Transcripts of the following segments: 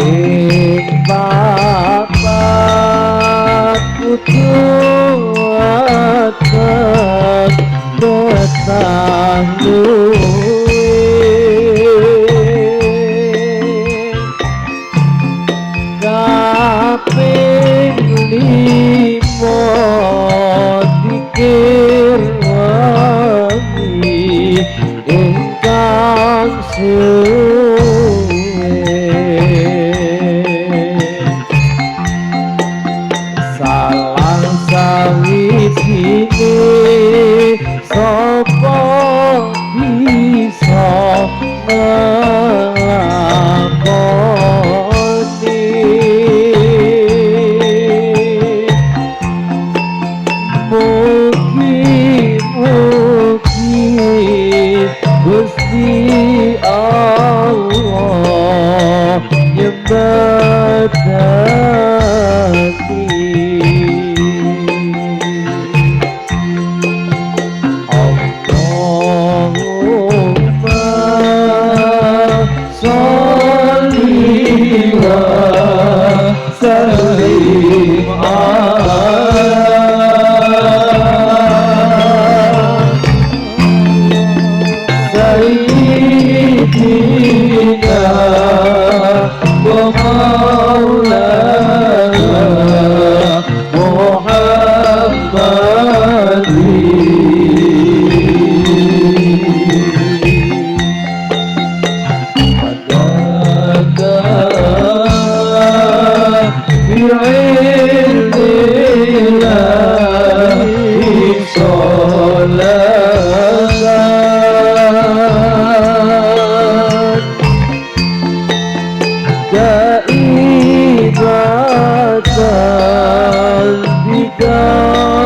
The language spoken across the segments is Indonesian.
ing papat kutuatek betah luwe kaping limo dikir wangi ingkang suwe salah sawijine sapa bisa nglakoni mugi-mugi Gusti Allah nyebadani Allahumma sholli wa sallim Sayyidina wa maulana Muhammadin Wadaka bi'ilmillahi sholatan Daibatan bidawami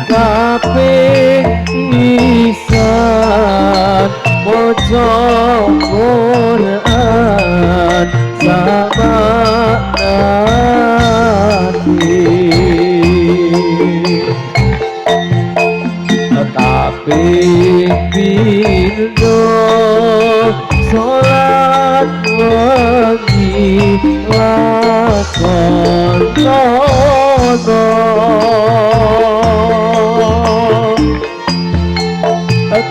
kaping pisan maca Quran sama kaping pindho salat wengi lakonono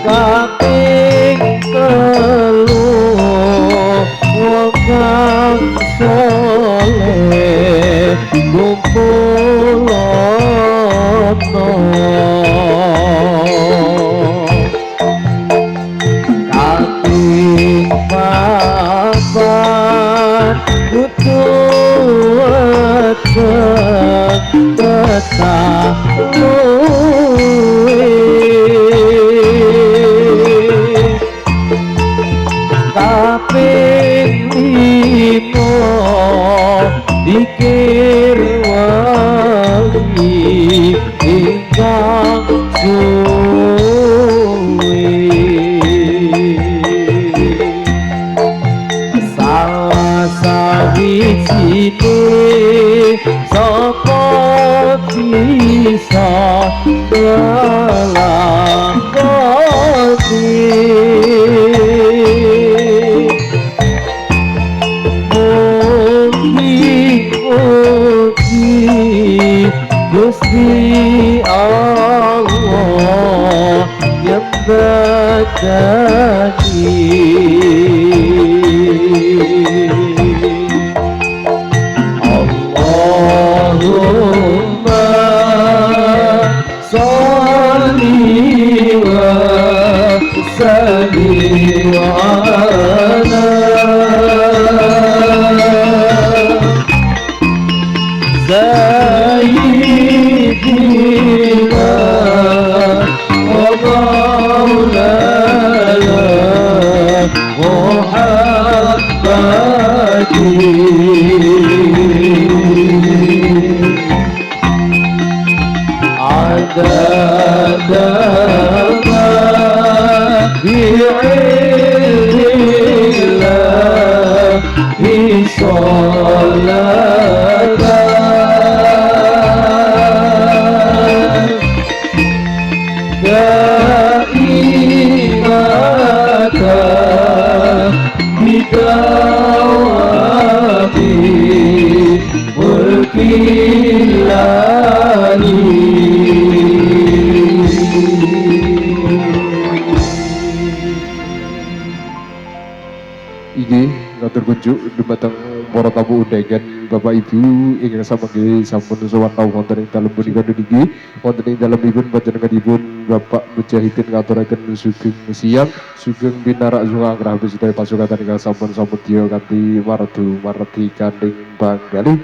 kaping telu wong kang saleh kumpulono kaping papat kutuatek betah luwe kaping limo dikir wangi ingkang suwe salah sawijine sapa bisa nglakoni mugi-mugi Gusti Allah nyebadani Terkunjuk dumateng para tamu undangan Bapak Ibu ingkang samangke sampun sowan wonten ing dalem punika niki wonten ing dalemipun panjenenganipun Bapak Mujahidin ngaturaken sugeng siang sugeng pinarak sunga anggrah sedaya pasukatan ingkang sampun samudya kanthi mardi kandhing panggalih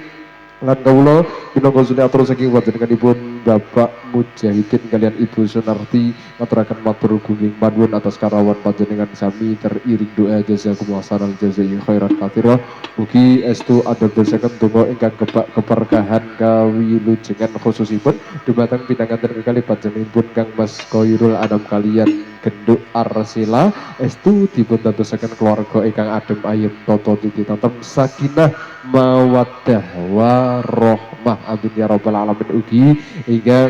lan kawula minangka suniatur saking panjenenganipun Bapak Mujahidin kalian Ibu Sunarti ngaturaken matur gunging manuwun atas karawan panjenengan sami teriring doa jazakumullah khairan jazai khairan katsira mugi estu adosaken donga ingkang kebak keberkahan kawilujengan khususipun dumateng pinanganten kekalih panjenenganipun Kang Mas Khairul Anam kalian Genduk Arsila estu dipun dadosaken keluarga ingkang adem ayem tata titi tatem sakinah mawaddah warahmah amin ya rabbal alamin ugi ingkang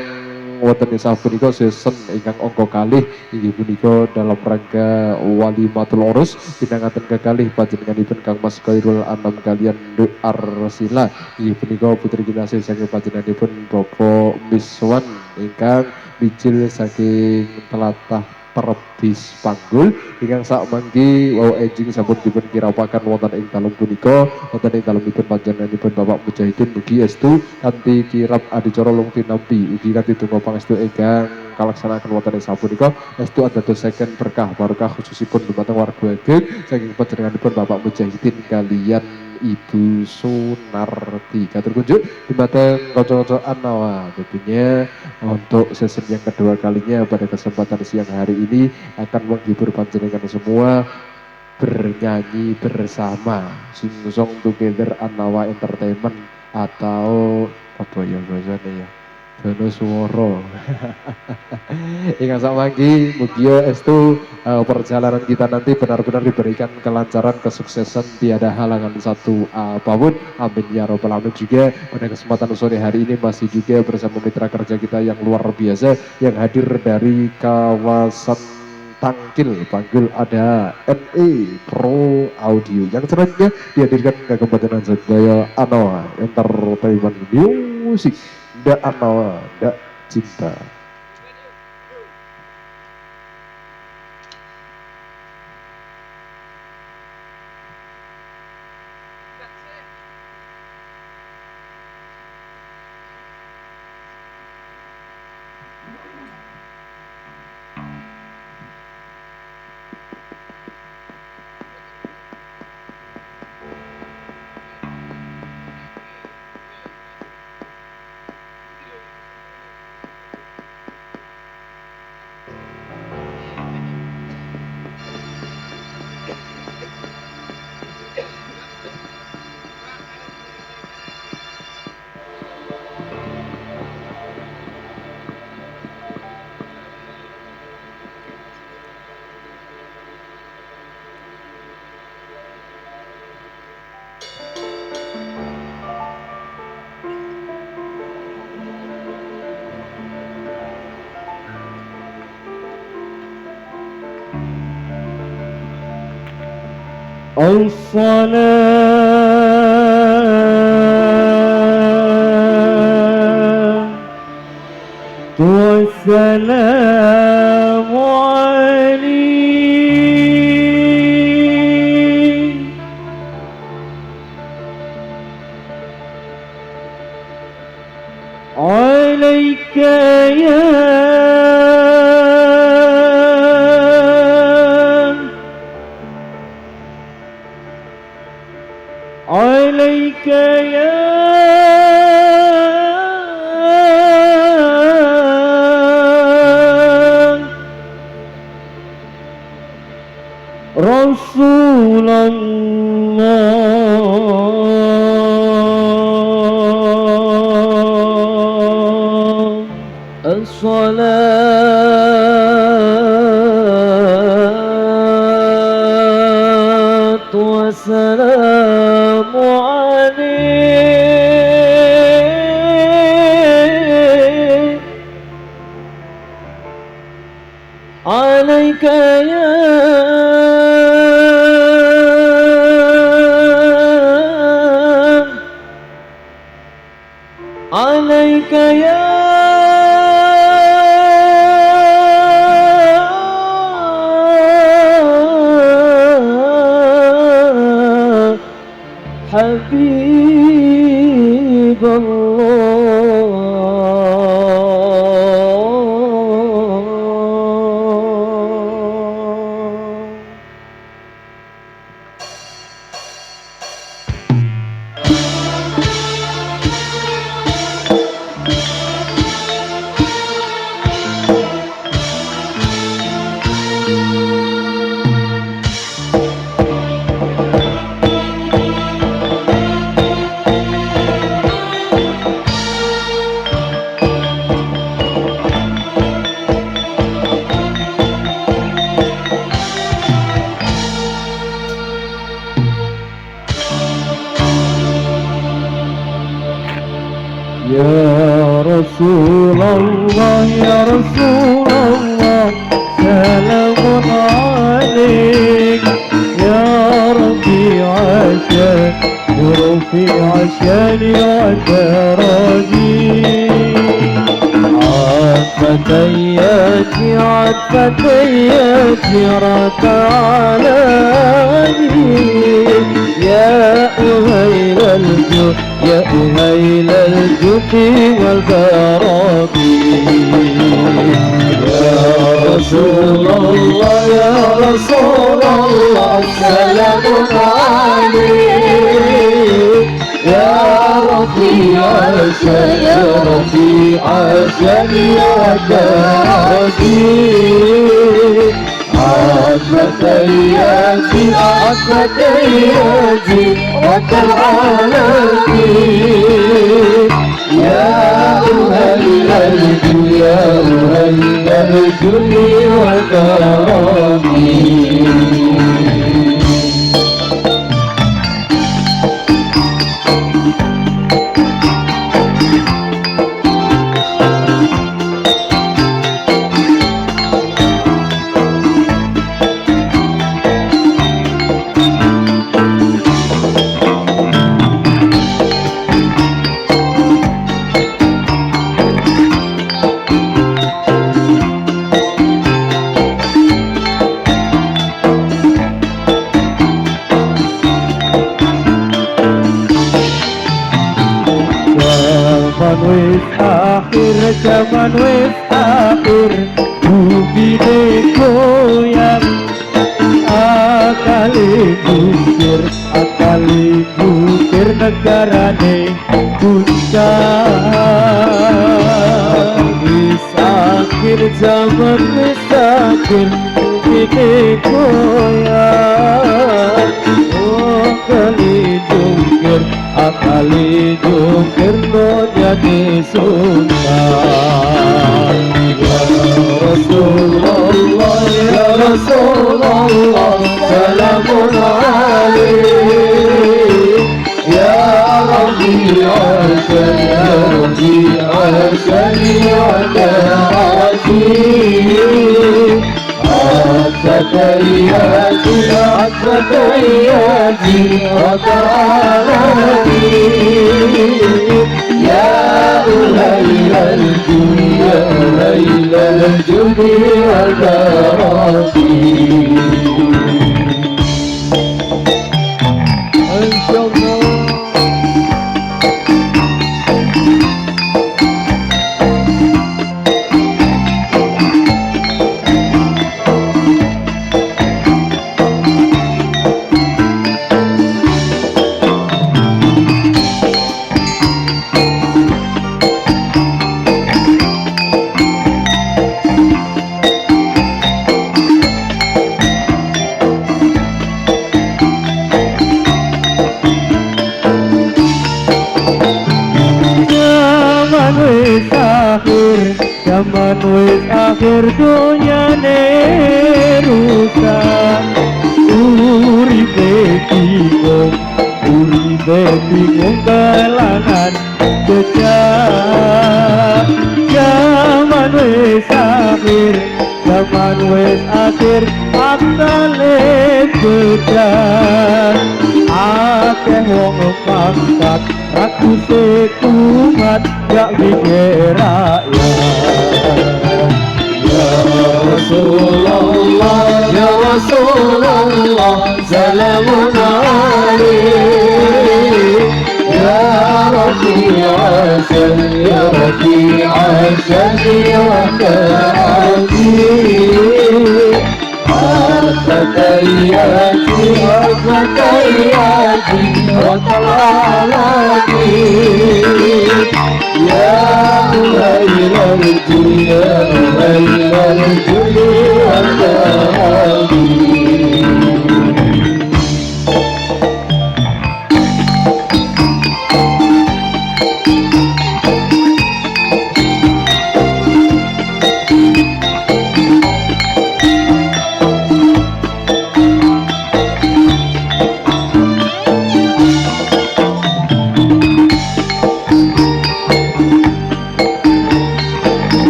wonten sapunika season ingkang angka kalih inggih punika dalam rangka walimatul urus pinanganten kekalih panjenenganipun Kang Mas Khairul Anam kalian Genduk Arsila inggih punika putri kinasih saking panjenenganipun Bapak Miswan ingkang bijil saking telatah Terbis Panggul ingkang sak mangki wau enjing sampun dipun kirapaken wonten ing dalem punika wonten ing dalemipun panjenenganipun Bapak Mujahidin mugi estu kanthi kirap adicara long tinampi ugi kanthi donga pangestu ingkang kalaksanaken wonten ing sapunika estu dadosaken berkah barokah khususipun dumateng warga ageng saking panjenenganipun Bapak Mujahidin kaliyan Ibu Sunarti katur kunjuk dumateng kanca-kanca Anawa tentunya untuk season yang kedua kalinya pada kesempatan siang hari ini akan menghibur panjenengan semua bernyanyi bersama sing song together Anawa Entertainment atau apa ya bahasanya ya Dono Suworo ingkang samangki mugi estu perjalanan kita nanti benar-benar diberikan kelancaran kesuksesan tiada halangan satu apapun amin ya robbal alamin juga pada kesempatan sore hari ini masih juga bersama mitra kerja kita yang luar biasa yang hadir dari kawasan Tangkil panggil ada NE Pro Audio yang selanjutnya dihadirkan ke kabupaten Jaya Anoa Entertainment Music Ndak Anoa Ndak Cinta. الصلاة والسلام عليك عليك يا عليك يا رسول الله الصلاة والسلام عليك يا حبيب الله. يا رسول الله يا رسول الله سلام عليك يا ربي عشان ظروفي عشاني وتراجي عطفتياتي عطفتياتي رد علاني يا أهيل الجود يا أهيل الجود والبراكي يا رسول الله يا رسول الله سلام عليك يا ربي عشان يا ربي عشان يا درجي عطفتياتي عطفتياتي وتعالتي يا أهل الجود يا أهل الجود والكرامي. Zaman wis akhir bubine goyang akali bukir negarane puncak wis akhir zaman wis akhir bubine goyang akali bukir no jadi sultan. Ya Rasulullah ya Rasulullah salamun alaik ya Rabbi arsan ya Rabbi arsan ya Rahim عطفتياتي عطفتياتي وطالتي يا أهيل الجود يا أهيل الجود والكرامي. إن شاء الله zaman wis akhir dunyane rusak uripe bingung kelangan jejak zaman wis akhir aktale jejak akeh wong pangkat aku sekumat gak mikir rakyat ya Rasulullah salamun alaik ya Rafi'asan ya Rafi'asan ya Rafi'asan Al-Fatihati Al-Fatihati Al-Fatihati Ya Muhayyal Dunya Muhayyal Dunya Al-Fatihati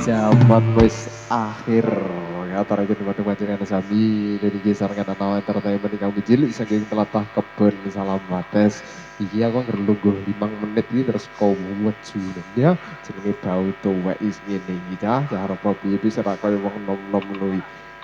zaman wis akhir kata rakyat di batu sami dari kisah kata tawa entertainment kang bijil saking telatah keben salam bates iki aku ngerlungguh 5 menit iki terus kau weju ya jenenge bau tuwek is ngene iki cara piye bisa ra koyo wong nom-nom ngono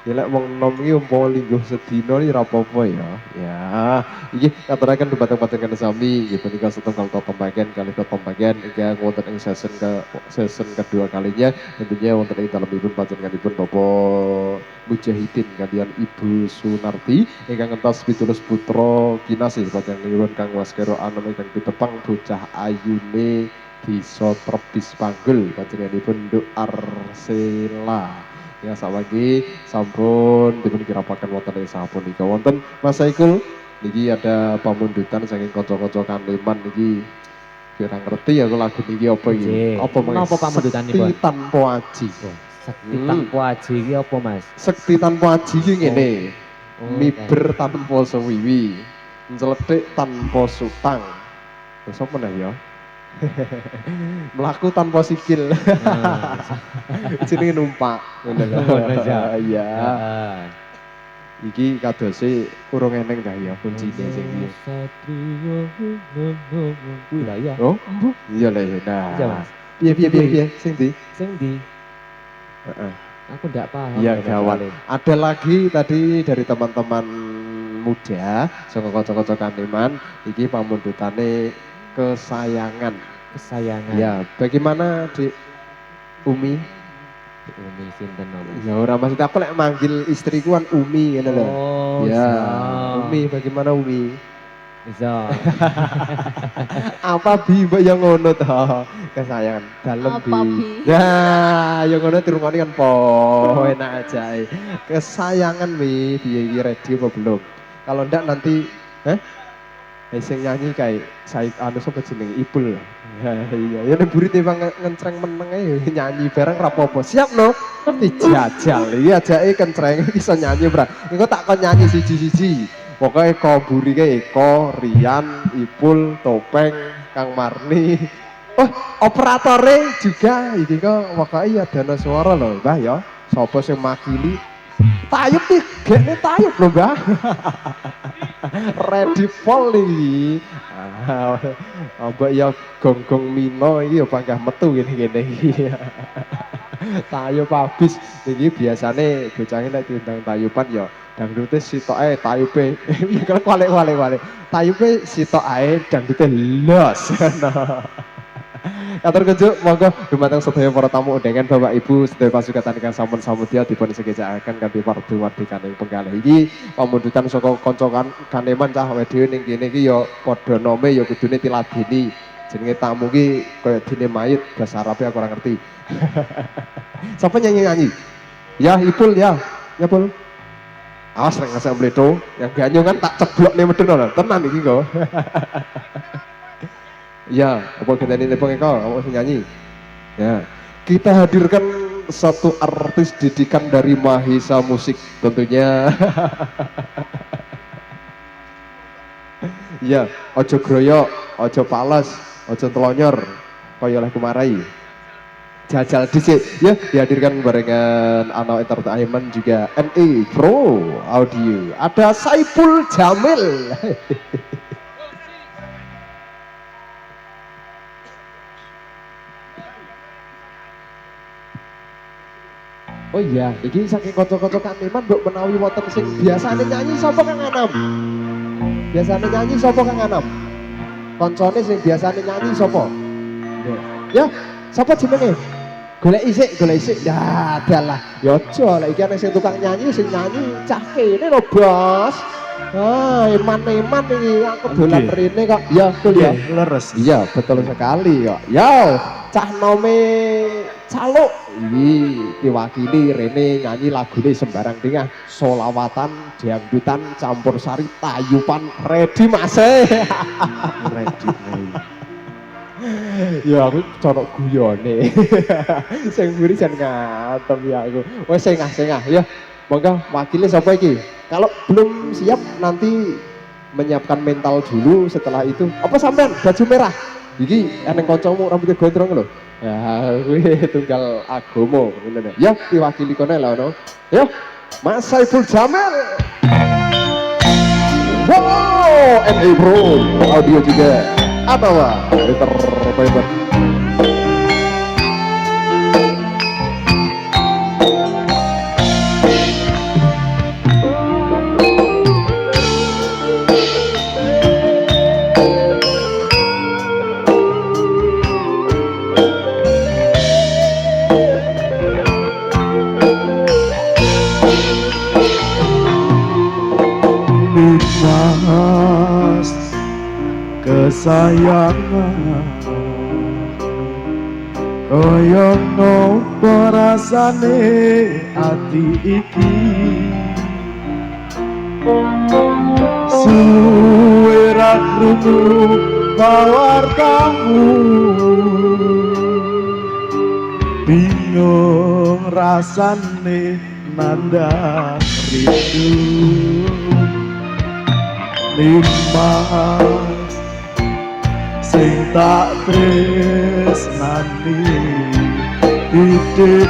ya lek wong nom iki umpama lingguh sedina iki ra apa-apa ya. Ya, iki katuraken debat-debat kan sami nggih punika setunggal pembagian kali pembagian iki wonten ing season kedua kalinya tentunya wonten ing dalemipun panjenenganipun Bapak Mujahidin kalian Ibu Sunarti ingkang entas 17 putra kinasih panjenenganipun Kang Waskero Anom ingkang ditepang bocah ayune bisa Trebis Panggul panjenenganipun Nduk Arsela. Ya saiki sampun dipun kirapaken wonten ing sapunika wonten Mas Saikul niki ada pamundutan saking kanca-kanca Kaneman niki kira ngerti ya lagu niki apa iki apa menapa pamundutanipun Sekti tanpa aji Sekti tanpa aji iki apa Mas Sekti tanpa aji iki ngene miber tanpa sewiwi njletik tanpa sutang terus apa ya melaku tanpa sikil jenenge numpak iya iki kadose urung eneng dah ya kuncine sing iki kuwi lah ya oh iya lah nah piye sing ndi aku ndak paham iya gawat ada lagi tadi dari teman-teman muda saka kanca-kanca Kaneman iki pamundutane kesayangan ya bagaimana di Umi sinten Mas ya ora maksud aku lek manggil istriku kan Umi ngene lho ya Umi bagaimana Umi bisa apa bi mbak yang ngono toh kesayangan dalem bi ya yang ngono dirungokne kan po enak aja kesayangan mi piye iki ready apa belum kalau ndak nanti sing nyanyi kayak Said anu sapa jenenge Ipul. Iya, ya nek burite bang ngencreng meneng ae nyanyi bareng ra apa-apa. Siap no? Dijajal. Iya ajake kencreng iso nyanyi, Bra. Engko tak kon nyanyi siji-siji. Pokoke ko burike Eko, Rian, Ipul, Topeng, Kang Marni. Oh, operatore juga iki kok pokoke ya dana suara lho, Mbah ya. Sapa sing makili? Tayub nih, gene tayub lho, Mbah. Ready Pol iki. Mbak ya gonggong Mino iki ya panggah metu gini-gini iki. Tayub habis iki biasane bocah nek diundang tayuban ya dangdute sitoke tayube. Ya kalau wale-wale. Tayube sitok ae dangdute los. Atur kunjuk monggo dumateng sedaya para tamu undangan Bapak Ibu sedaya pasugatan ingkang sampun samudya dipun segejakaken kanthi wardi-wardikaning penggalih iki pamundutan saka kanca Kaneman cah awake dhewe ning kene iki ya padha nome ya kudune tiladeni Jenenge tamu ki kaya dene mayit, bahasa Arabe aku ora ngerti. Siapa nyanyi-nyanyi? Ya, Ipul ya. Ya, Pul. Awas nek ngasih bledo, yang ganyo kan tak ceblok nih medun lho. Tenan iki kok. Ya, apa genteni nepong eko, apa sing nyanyi? Ya. Kita hadirkan satu artis didikan dari Mahisa Musik tentunya. Ya, ojo groyok, ojo pales, ojo telonyor, kaya oleh kumarai. Jajal dhisik ya, dihadirkan barengan Ano Entertainment juga NE Pro Audio. Ada Saiful Jamil. Oh iya, iki saking kocok-kocok Iman mbok menawi wonten sing biasane nyanyi sapa Kang Anam? Biasane nyanyi sapa Kang Anam? Koncone sing biasane nyanyi sapa? Ya, sapa jenenge? Golek isik. Ya, dalah. Ya aja lek iki ana sing tukang nyanyi sing nyanyi cah kene lho, Bos. Ah, Iman iki aku dolan rene kok. Ya, betul ya. Leres. Iya, betul sekali kok. Ya, cah nome Caluk ini diwakili Rene nyanyi lagune sembarang dingah solawatan, dangdutan, campur sari, tayupan, ready mas Ready. ya aku corok guyone sing mburi jan ngantem ya aku wes sengah ya monggo wakilnya siapa iki kalau belum siap nanti menyiapkan mental dulu setelah itu apa sampean baju merah iki eneng kancamu rambutnya gondrong lho. Ya, kuwi tunggal agomo ngene. Ya, diwakili kene lho no. Ya, Mas Saiful Jamil. Wow, NE Pro Audio juga. Apa wah? Entertainment. Mas kesayangan kaya nopo rasane ati iki suwe ra krungu pawartamu bingung rasane nandang rindu Limas sing tak tresnani titik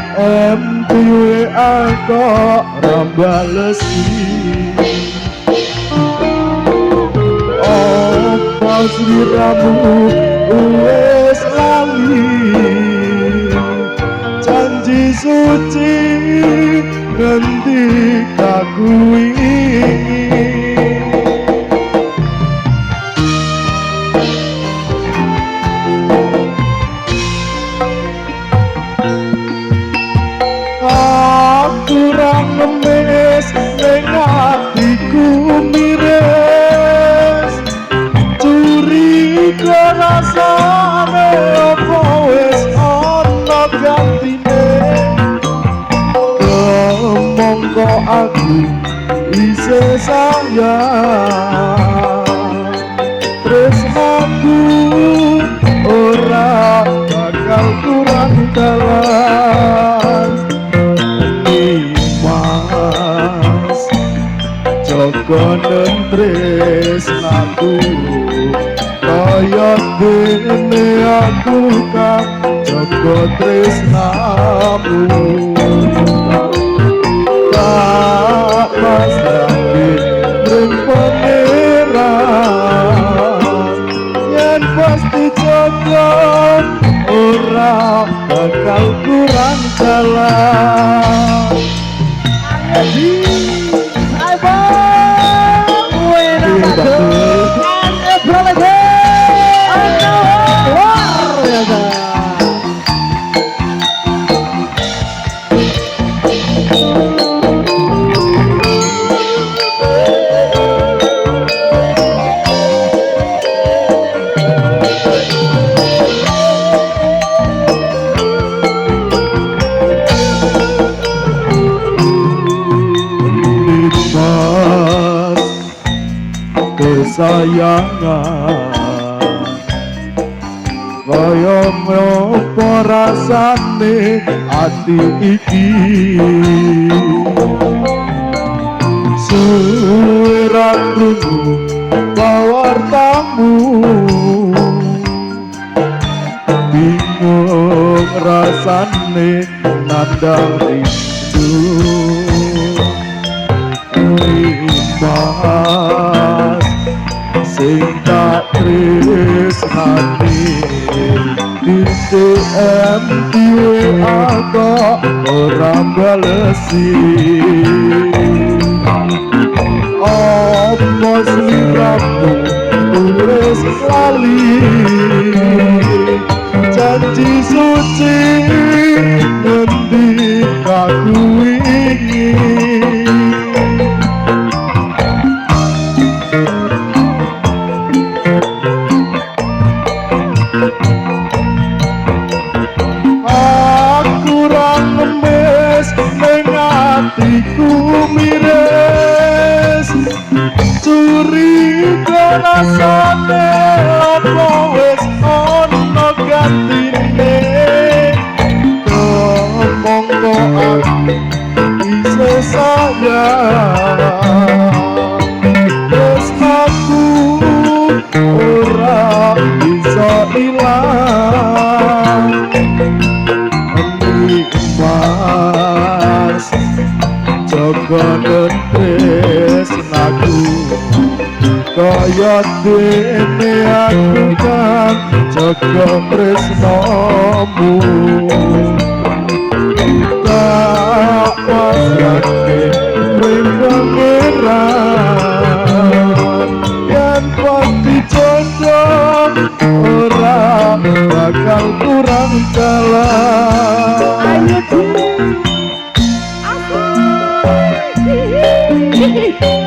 MPWA kok rambalesi apa sliramu wis lali janji suci ngendi kakuwi ngemis ning atiku miris curiga rasane apa wis ana gantine monggo aku isih sayang tresnaku ora bakal kurang dalan konen tresnaku kaya dene aku kang jaga tresnamu tak pasrahi ning pangeran yen pasti jaga ora bakal kurang dalan kesayangan kaya ngopo rasane ati iki suara krungu pawartamu bingung rasane nandang rindu Mas sing tak tresnani di DM di WA kok ora balesi apa sliramu tulis lali janji suci ngendi aku ingin hatiku miris curiga rasane apa wis ono gantine mongko aku bisa sayang tresnaku ora bisa ilang Mas Joko tresnaku kaya dene aku kan Joko tresnamu tak pasrahke ring pangeran yen pasti jodoh ora bakal kurang kalah ayo apa itu?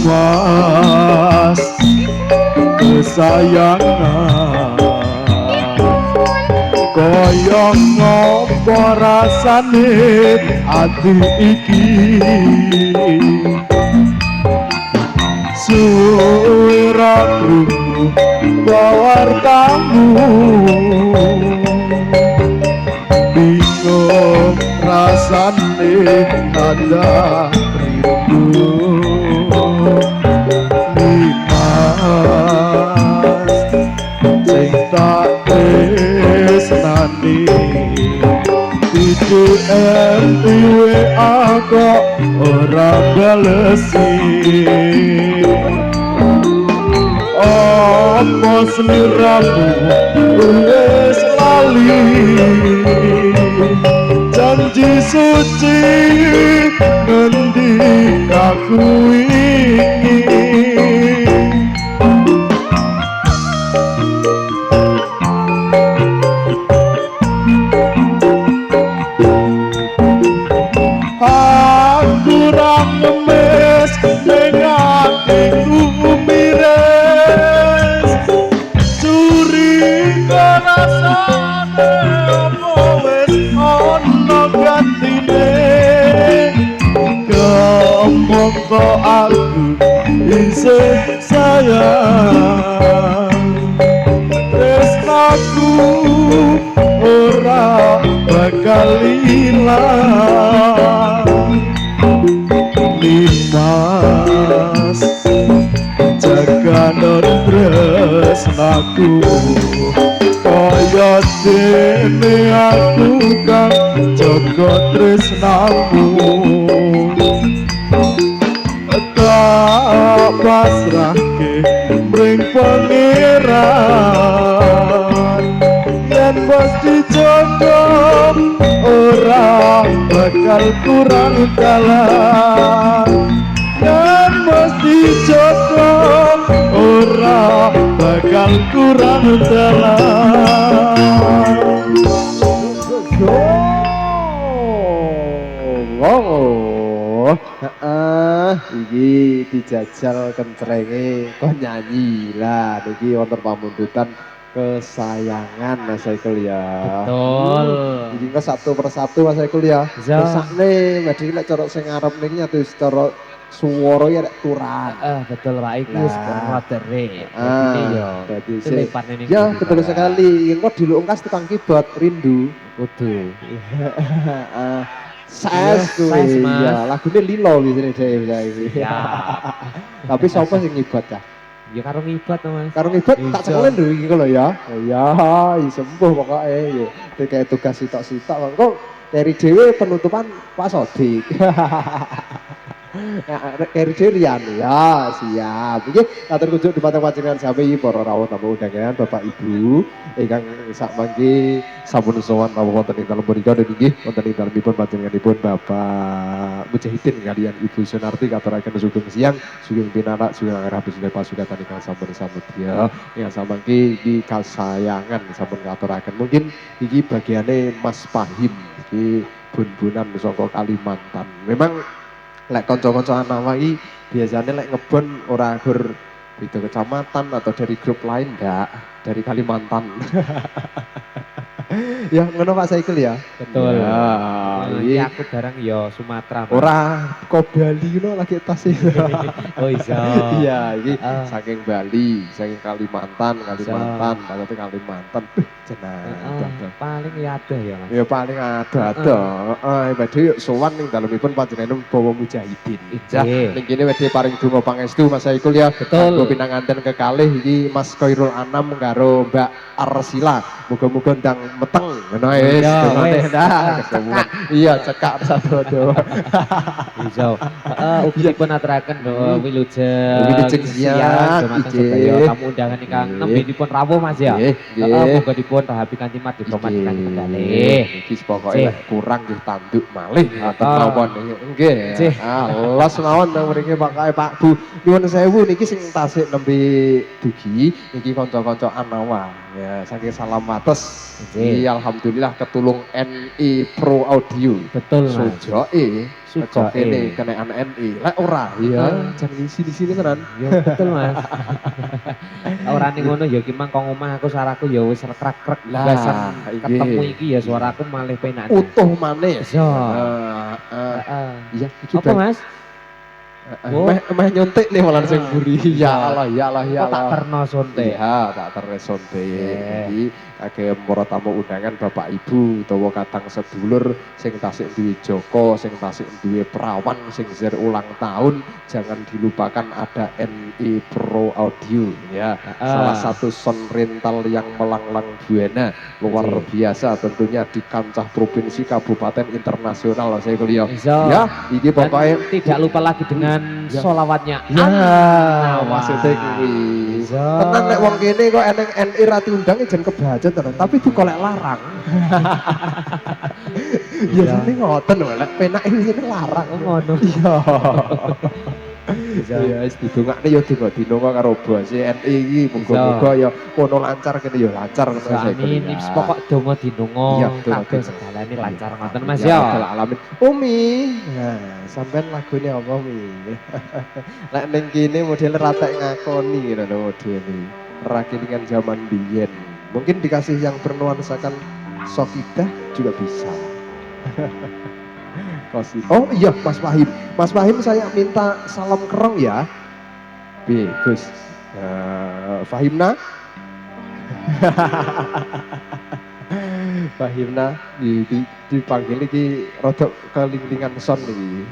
Mas kesayangan kaya ngopo rasane ati iki suara krungu pawartamu bingung rasane nanda rindu sing tak tresnani DM di WA kok ora balesi apa sliramu wis lali janji suci ngendi aku ingin aku ra ngemis ning atiku miris curiga rasane apa wis ono gantine mongko aku isih sayang tresnaku ora bakal ilang Mas jaga tresnaku kaya dene aku kang jaga tresnamu tak pasrahke mring pangeran yen pasti jodoh ora bakal kurang kalah yen pasti jodoh ora bakal bakal kurang dalam. Wow, iki dijajal kencrenge kok nyanyi lah. Niki wonten pamundutan kesayangan Mas Saikul ya. Betul. Iki kok satu persatu Mas Saikul ya. Iya. Sakne badhe lek cara sing ngarep niki nyatus cara suara ya rek turun. Betul Pak iki Lah. wis promotere. Ah, Jadi yo. dadi Itu sing- lepane ning Ya, budi, betul Pak. sekali. Engko dilungkas tukang keyboard rindu. Kudu. Ses kuwi. Ses, Mas. Ya, lagune Lilo biasane dhewe saiki. Ya. Tapi sapa sing ngibat ya? Ya karo ngibat to Mas. Karo ngibat tak Iya. cekelen lho iki lho ya. Ya, sembuh pokoke ya. Kayak tugas sitok-sitok kok dari dhewe penutupan Pak Sodik. Keri Rian ya siap. Iki atur kunjuk dumateng panjenengan sami para rawuh tamu undangan Bapak Ibu ingkang sak mangke sampun sowan rawuh wonten ing dalem punika dan inggih wonten ing dalemipun panjenenganipun Bapak Mujahidin kalian Ibu Sunarti katuraken sugeng siang sugeng pinarak sugeng angger sudah pasugatan ingkang sampun samudya ingkang samangke iki kasayangan sampun katuraken mungkin iki bagiane Mas Fahim iki bun-bunan saka Kalimantan. Memang lek kanca-kanca anak iki biasanya lek ngebon ora gur beda kecamatan atau dari grup lain enggak, dari Kalimantan. Ya ngono Pak Saikul ya. Betul. Ya, Iki iki aku barang yo Sumatera. Mas. ora kok Bali ngono lagi tas iki. Oh iso. Iya, iki Ah. saking Bali, saking Kalimantan, maksudnya Kalimantan. Jenah. Paling ya ada ya Mas. Ya paling ada. Badhe yuk sowan ning dalemipun panjenengan Bawa Mujahidin. Ya, Iya. ning kene badhe paring donga pangestu Mas Saikul ya. Betul. Kanggo pinanganten kekalih iki Mas Khairul Anam karo Mbak Arsila. Muga-muga ndang meteng. Ngono wis. Ya, Dongane wis. dah kesemuan. Iya, cekak satu-satu. Iso. Ugi dipun aturaken doa wilujeng. Wilujeng siang, dumateng ijih. sedaya tamu undangan ingkang Nggih. nembe dipun rawuh Mas ya. Nggih, Muga dipun rahapi kanthi mati diplomat kanthi medalih. Iki pokoke Cih. lek kurang nggih tanduk malih ngoten Ah. mawon nggih. Cih. Los mawon nang mriki pokoke Pak Bu. Nyuwun sewu niki sing tasik nembe dugi niki kanca-kanca Anawa. Ya saking salam wates. Cih. Iki alhamdulillah ketulung NI Pro Audio. Betul Mas. Sujoke Sujoke. kene kenekan NI. Lek ora ya jangan ngisi di sini tenan. Ya betul Mas. Ora ning ngono ya ki mang kok omah aku suaraku ya wis rekrek-krek Lah, gasan iki. ketemu iki ya suaraku malih penak. Utuh maneh. Iso. Heeh. Iya, iki Apa Mas? Oh. meh nyuntik nih malah sing buri. Ya Allah, ya Allah, ya Kok tak Allah. terno sonte. Iya, tak teresonte. Eh. Jadi kage para tamu undangan Bapak Ibu utawa katang sedulur sing tasik duwe Joko, sing tasik duwe perawan, sing zir ulang tahun, jangan dilupakan ada NI Pro Audio ya. Salah satu sound rental yang melanglang buana luar biasa tentunya di kancah provinsi kabupaten internasional saya kuliah. Iso. Ya, iki Dan pokoknya tidak lupa lagi dengan Ya. solawatnya. ya An-Nawa. maksudnya kuwi. Iso. Tenan nek wong kene kok eneng NI ra diundang jan kebajet tenan, tapi dikolek larang. Biasane ngoten lho, lek penak iki sini larang. Oh, ngono. Iya. Iso. Ya wis didongakne ya donga dinonga karo bos NI iki muga-muga ya kono lancar kene ya lancar ngono Iso, saya amin. kuliah. Pokok donga dinonga Iya, betul, kabeh betul. segalane lancar ngoten Mas Ya ya. Rabbal alamin. Umi. Nah, sampean lagune apa Umi? Lek ning kene model ratek ngakoni ngono lho modele. Rakilingan zaman biyen. Mungkin dikasih yang bernuansakan Sokidah juga bisa. Oh iya Mas Fahim. Mas Fahim saya minta salam kerong ya. Piye Gus? Fahimna? Fahimna dipanggil iki rada kelinglingan son iki.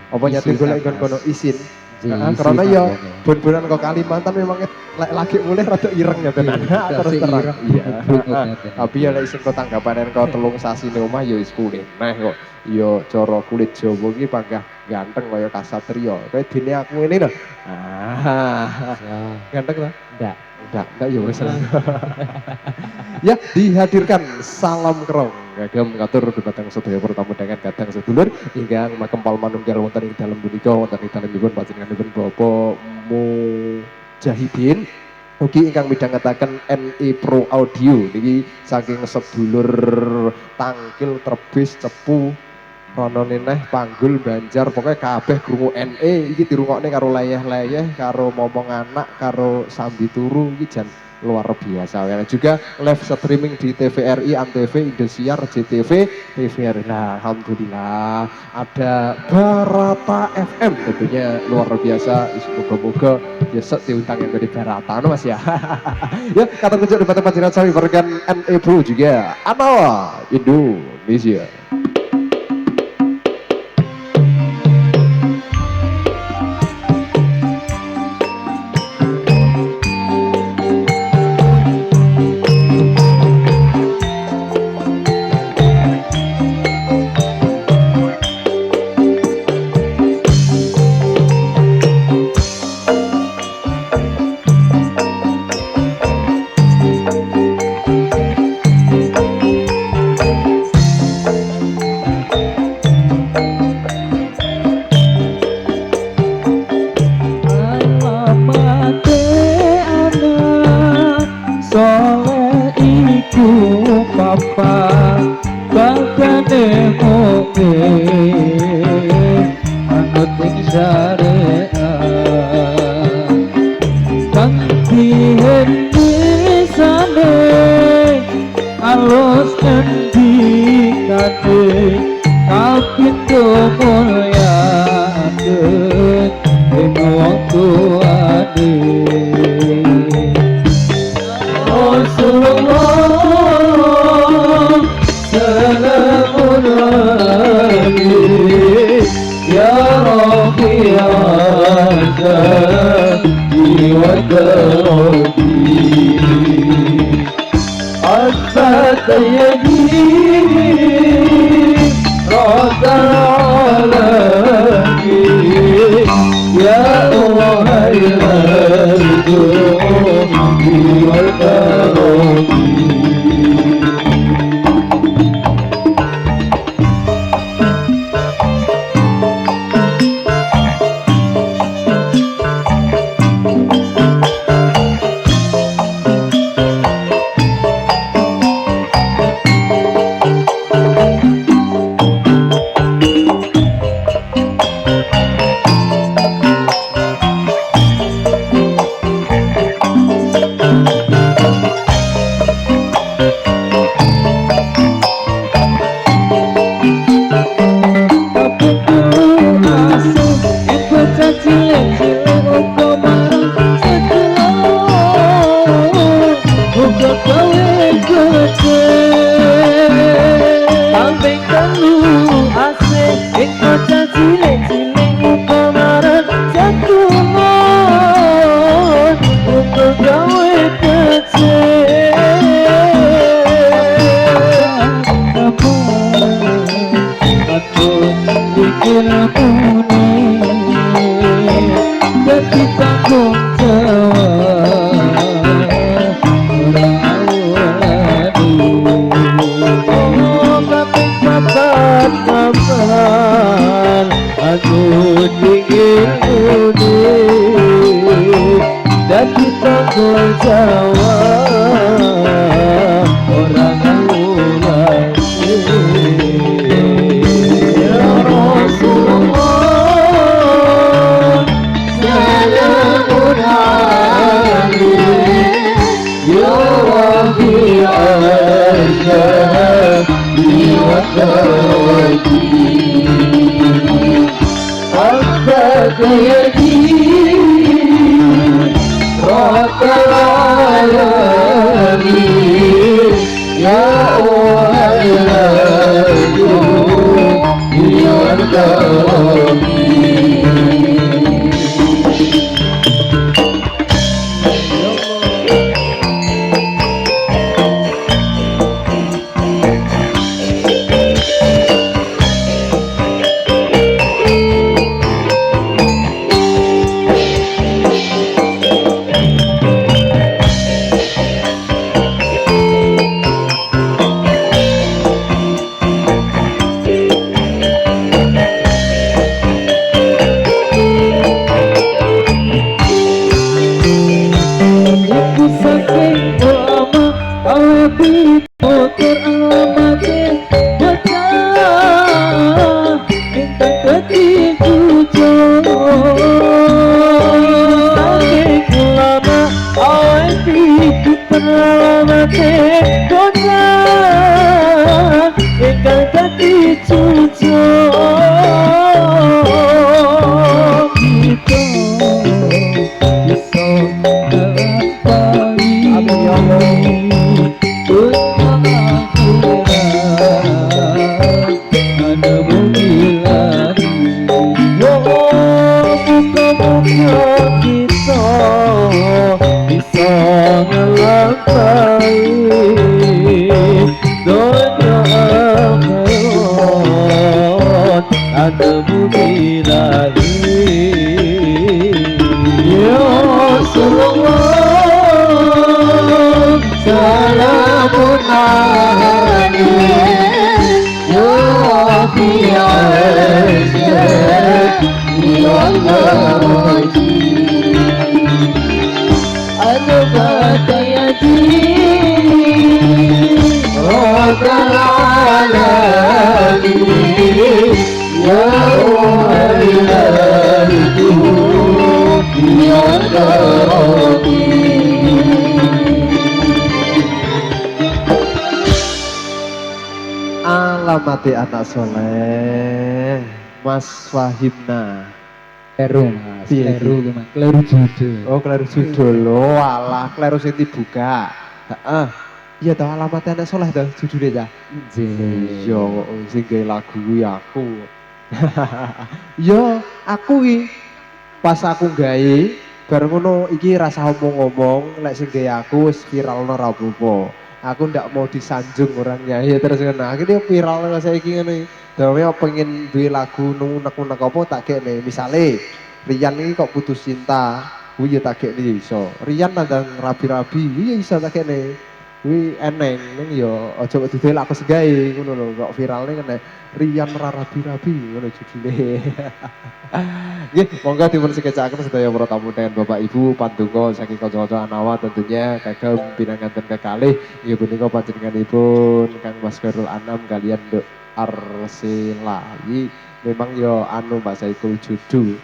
Apa nyatir golek nggon kono isin. Karena ya bun-bunan kok Kalimantan memang lek lagi mulai rada ireng ya tenan. Terus terang. Iya. Tapi ya lek sing kok tanggapan kok telung sasi ning omah ya wis kulit. Nah kok ya cara kulit Jawa iki panggah ganteng kaya kasatria. Kayak dene aku ini lho. Ganteng ta? Enggak ya wis lah. Ya dihadirkan salam kerong kagem katur dumateng sedaya pertamu dengan kadang sedulur ingkang makempal manunggal wonten ing dalem punika wonten ing dalemipun panjenenganipun Bapak Mujahidin Ugi ingkang midhangetaken NI Pro Audio niki saking sedulur Tangkil Trebis Cepu rono neneh Panggul Banjar pokoknya kabeh krungu NE iki dirungokne karo layeh-layeh karo momong anak karo sambi turu iki jan luar biasa ya. Juga live streaming di TVRI, Antv, Indosiar, JTV, TVRI. Nah, alhamdulillah ada Barata FM tentunya luar biasa. Semoga-moga ya diundang yang dari Barata no Mas ya. Ya, kata kerja di tempat panjenengan sami barengan NE Pro juga. Anoa Indonesia. Motor amate bocah ingkang dadi cucu saking lama awet iki peramate bocah ingkang dadi cucu kita bisa ngelampaui Amin ya Allah. Kita bisa ngelampaui dunia akhirat ada bumi lahir ya Rasulullah salamun alaik ya Rabbi ya Allah أنبت يدي رب العالمين يا إلهي يا ربي Alamati anak soleh Mas Wahimna. Kleru mas, Piye, kleru gimana? Kleru judul. Oh, kleru judul lo, alah kleru sing dibuka. Heeh. Iya toh alamat anak soleh toh judulnya dah. Iya, sing gawe lagu kuwi aku. Yo, aku iki pas aku gawe bareng ngono iki rasa omong-omong lek sing gawe aku wis viral ora apa-apa. Aku ndak mau disanjung orangnya ya terus ngono. Akhirnya viral saiki ngene. Dawe pengen duwe lagu nunek-nunek apa tak kene. Misale Rian ini kok putus cinta, kuwi ya tak kene iso. Rian nandang rabi-rabi, kuwi ya iso tak kene. Kuwi eneng ning ya aja kok didel aku segae ngono lho kok viralne kene. Rian ra rabi-rabi ngono judule. Nggih, monggo dipun sekecaken sedaya para tamu dengan Bapak Ibu pandonga saking kanca-kanca Anawa tentunya kagem pinanganten kekalih inggih punika panjenenganipun Kang Mas Khairul Anam kalian Nduk Arsila. Iki memang yo anu Mbak Saikul Judu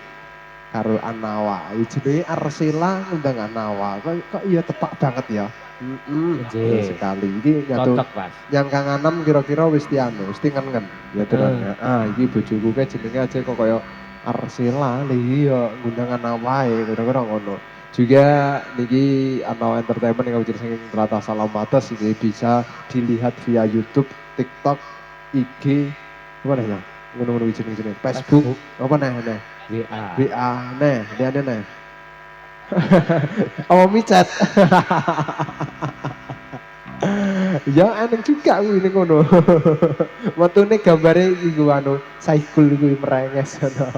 karo Anawa. Jenenge Arsila ngundang Anawa. Kok iya tepak banget ya. Betul sekali. Iki nyatu Cocok mas. yang Kang Anam kira-kira wis anu, wis ngen-ngen. Ya tenan. Iki bojoku ke jenenge aja kok kaya Arsila lho iya ngundang Anawa kira-kira ngono. Juga niki Anawa Entertainment yang jadi saking Tlatah Salamatas ini bisa dilihat via YouTube, TikTok, IG, apa nih ya? Ngono-ngono jeneng-jeneng. Facebook, apa nih? WA, nih, dia. Oh, micet. Ya aneh juga ini ngono. Matune gambare iku anu Saikul iku merenges ngono.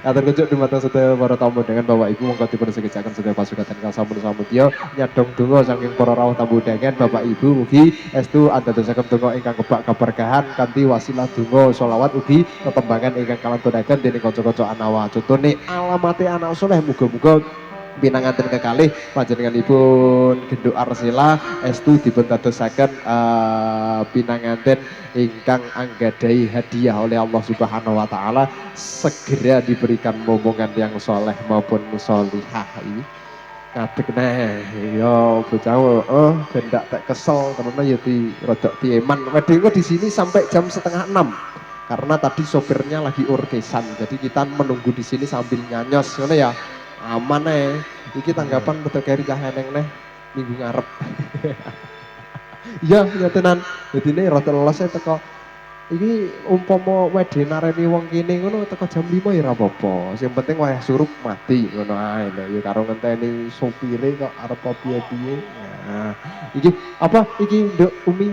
Atur kunjuk dumateng sedaya para tamu dengan Bapak Ibu monggo dipun sekecaken sedaya pasukan Kasamun Samudya nyadong donga saking para rawuh tamu dengan Bapak Ibu mugi estu andadosaken donga ingkang kebak keberkahan kanthi wasilah donga selawat ugi tetembangan ingkang kalantunaken dening kanca-kanca Anawa. Contone alamate anak saleh muga-muga pinanganten kekalih panjenenganipun Genduk Arsila estu dipun dadosaken pinanganten ingkang anggadai hadiah oleh Allah Subhanahu wa taala segera diberikan momongan yang soleh maupun solihah ini. Ngadeg neh, yo bocah bendak tak kesel karena ya di rodok tieman. Wedhe di sini sampai jam 5:30 karena tadi sopirnya lagi orkesan. Jadi kita menunggu di sini sambil nyanyos ngono ya. Aman iki tanggapan betul keri cah eneng neh minggu ngarep. Ya tenan. Dadi ne rada leles teko iki umpama wedhe nareni wong kene ngono teko jam 5 ya ora apa-apa. Sing penting wayah surup mati ngono ae lho ya karo ngenteni sopire kok arep piye-piye. Nah, iki apa iki Nduk Umi?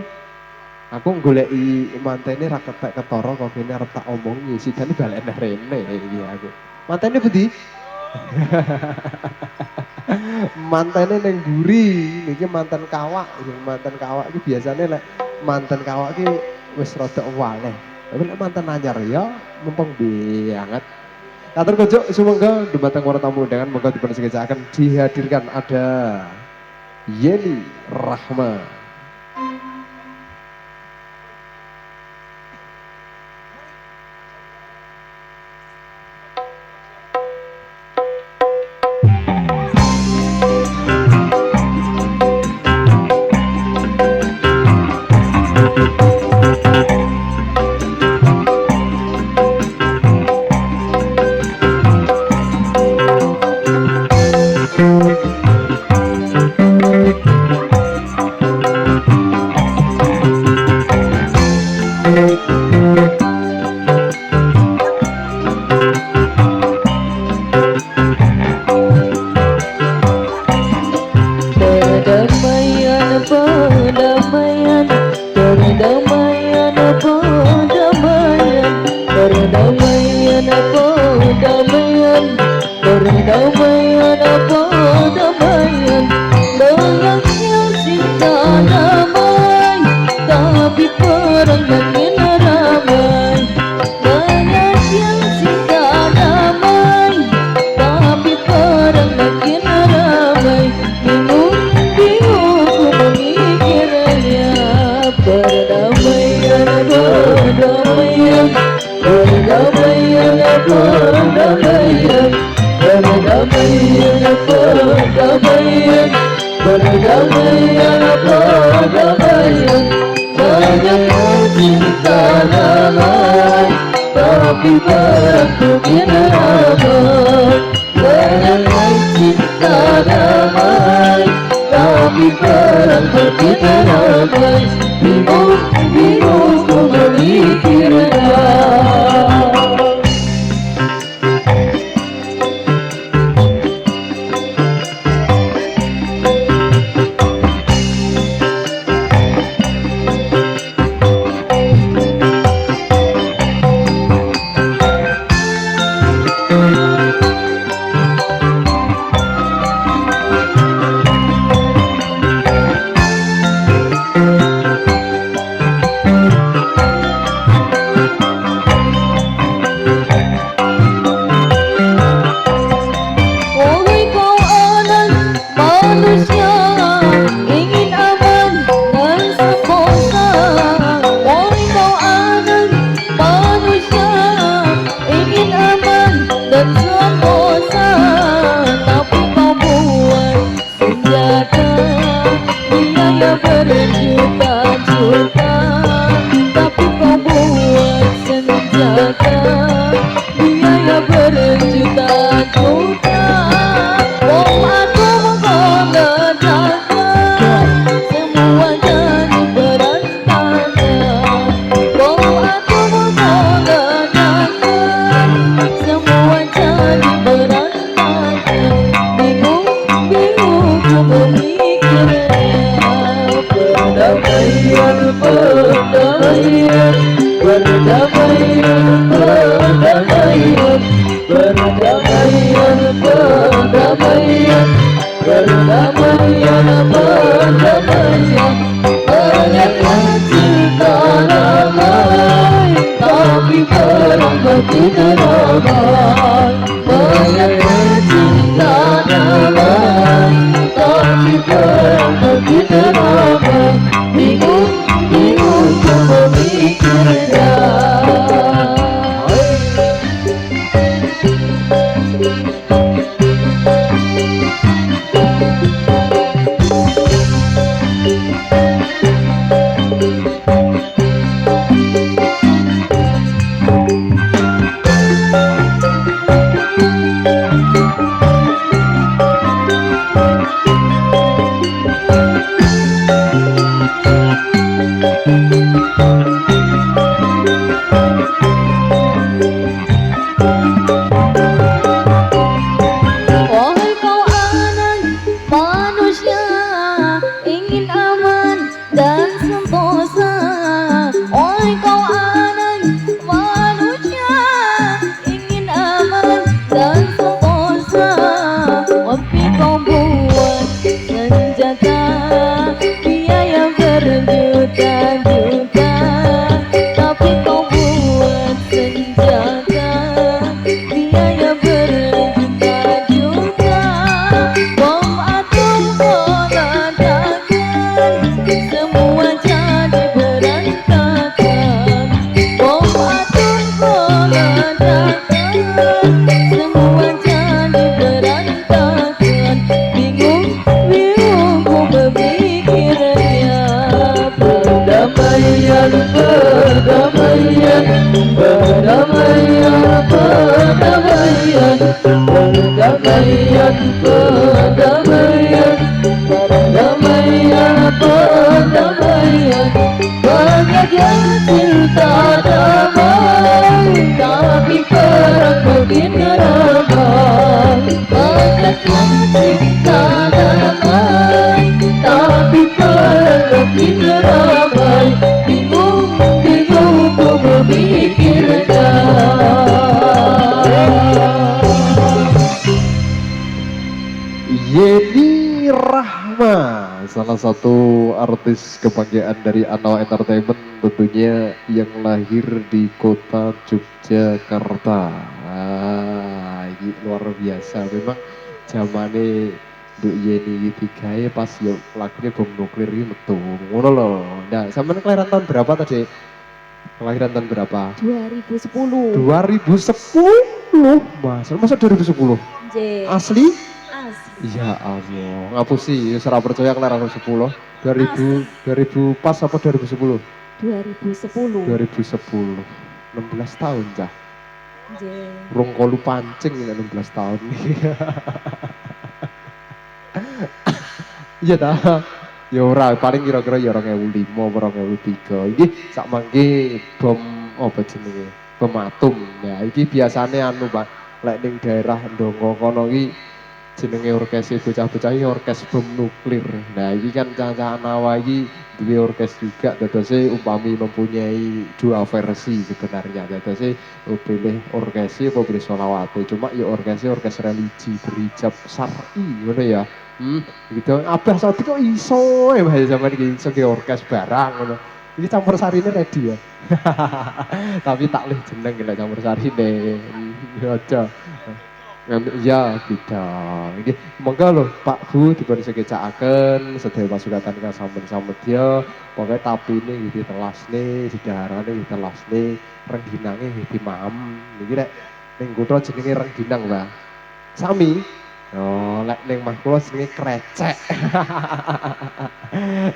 Aku goleki mantene ra ketek ketara kok kene arep tak omongi sidane balik neh rene iki aku. Mantene pundi? Mantene neng Guri, niki mantan kawak iki biasanya lek mantan kawak iki wis rada waleh. Tapi lek mantan anyar ya mumpung banget. Katur kunjuk sumangga dumateng para tamu undangan monggo dipun sekecaken dihadirkan ada Yeni Rahma perang makin ramai, banyak yang cinta damai, tapi perang makin ramai. Bingung ku memikirnya. Perdamaian, perdamaian, perdamaian, perdamaian, perdamaian, perdamaian, perdamaian, perdamaian. Banyak cinta damai, tapi perang makin ramai. Banyak cinta damai, tapi perang makin ramai. Bingung, bingung ku memikirnya. Wahai kau anak manusia, ingin aman dan sentosa. Wahai kau anak manusia, ingin aman dan sentosa. Tapi kau buat senjata, biaya berjuta-juta. Tapi kau buat senjata, biaya berjuta-juta. Bom atom kau ledakan, semua jadi berantakan. Bom atom kau ledakan, semua jadi berantakan. Bingung, bingung ku memikirnya. Perdamaian, perdamaian, perdamaian, perdamaian, perdamaian, perdamaian, perdamaian, perdamaian. Banyak cinta damai, tapi perang makin ramai. Banyak cinta damai, tapi perang makin ramai. Bingung, bingung ku memikirnya. Wahai kau anak manusia, ingin aman dan sentosa. Wahai kau anak manusia, ingin aman dan sentosa. Tapi kau buat senjata, biaya berjuta-juta. Tapi kau buat senjata, biaya berjuta-juta. Bom atom kau ledakan, semua jadi berantakan. Bom atom kau ledakan, semua jadi berantakan. Bingung, bingung ku memikirnya. Perdamaian, perdamaian, perdamaian, perdamaian, perdamaian, perdamaian, perdamaian, perdamaian. Banyak yang cinta damai, tapi perang makin ramai. Banyak yang cinta damai, tapi perang makin ramai. Bingung, bingung ku memikirnya. Yeni Rahma salah satu artis kebanggaan dari Anawa Entertainment tentunya yang lahir di kota Yogyakarta. Ini luar biasa. Memang zamane Duk Yeni tiga pas yo lagunya bom nuklir ini metu. Ngono loh. Nah, sampean kelahiran tahun berapa tadi? Kelahiran tahun berapa? 2010. 2010. Masa 2010? J. Asli? As. Ya Allah, ngapusi, ya serah percaya kelahiran 10 2000 pas apa 2010? 2010. 2010 16 tahun cah. J. Rong kolu pancing ini 16 tahun nih. Iya dah. Ya ora, paling kira-kira ya 2005 apa 2003. Iki sak mangke bom apa jenenge? Bom atom. Ya iki biasane anu Pak, lek ning daerah Ndongo kono iki jenenge orkes bocah-bocah iki orkes bom nuklir. Nah, iki kan cah-cah Anawa iki duwe orkes juga, dadose umpami mempunyai dua versi sebenarnya. Dadose pilih orkesnya apa pilih solawate. Cuma ya orkesnya orkes religi berhijab syar'i ngono ya. Gitu. Abah saat kok iso ya bahaya zaman iki iso orkes barang ngono. Iki campur sarine ready ya. Tapi tak leh jeneng gila campur sarine. Ya aja. Ya beda. Ini monggo lho Pak Bu dipun sekecakaken sedaya pasugatan kang sampun dia pokoknya tapi ini gitu telasne sedarane telasne rengginange dimam. Niki rek ning kutha jenenge rengginang, Mbak. Sami. Oh, lek ning mah kula jenenge krecek.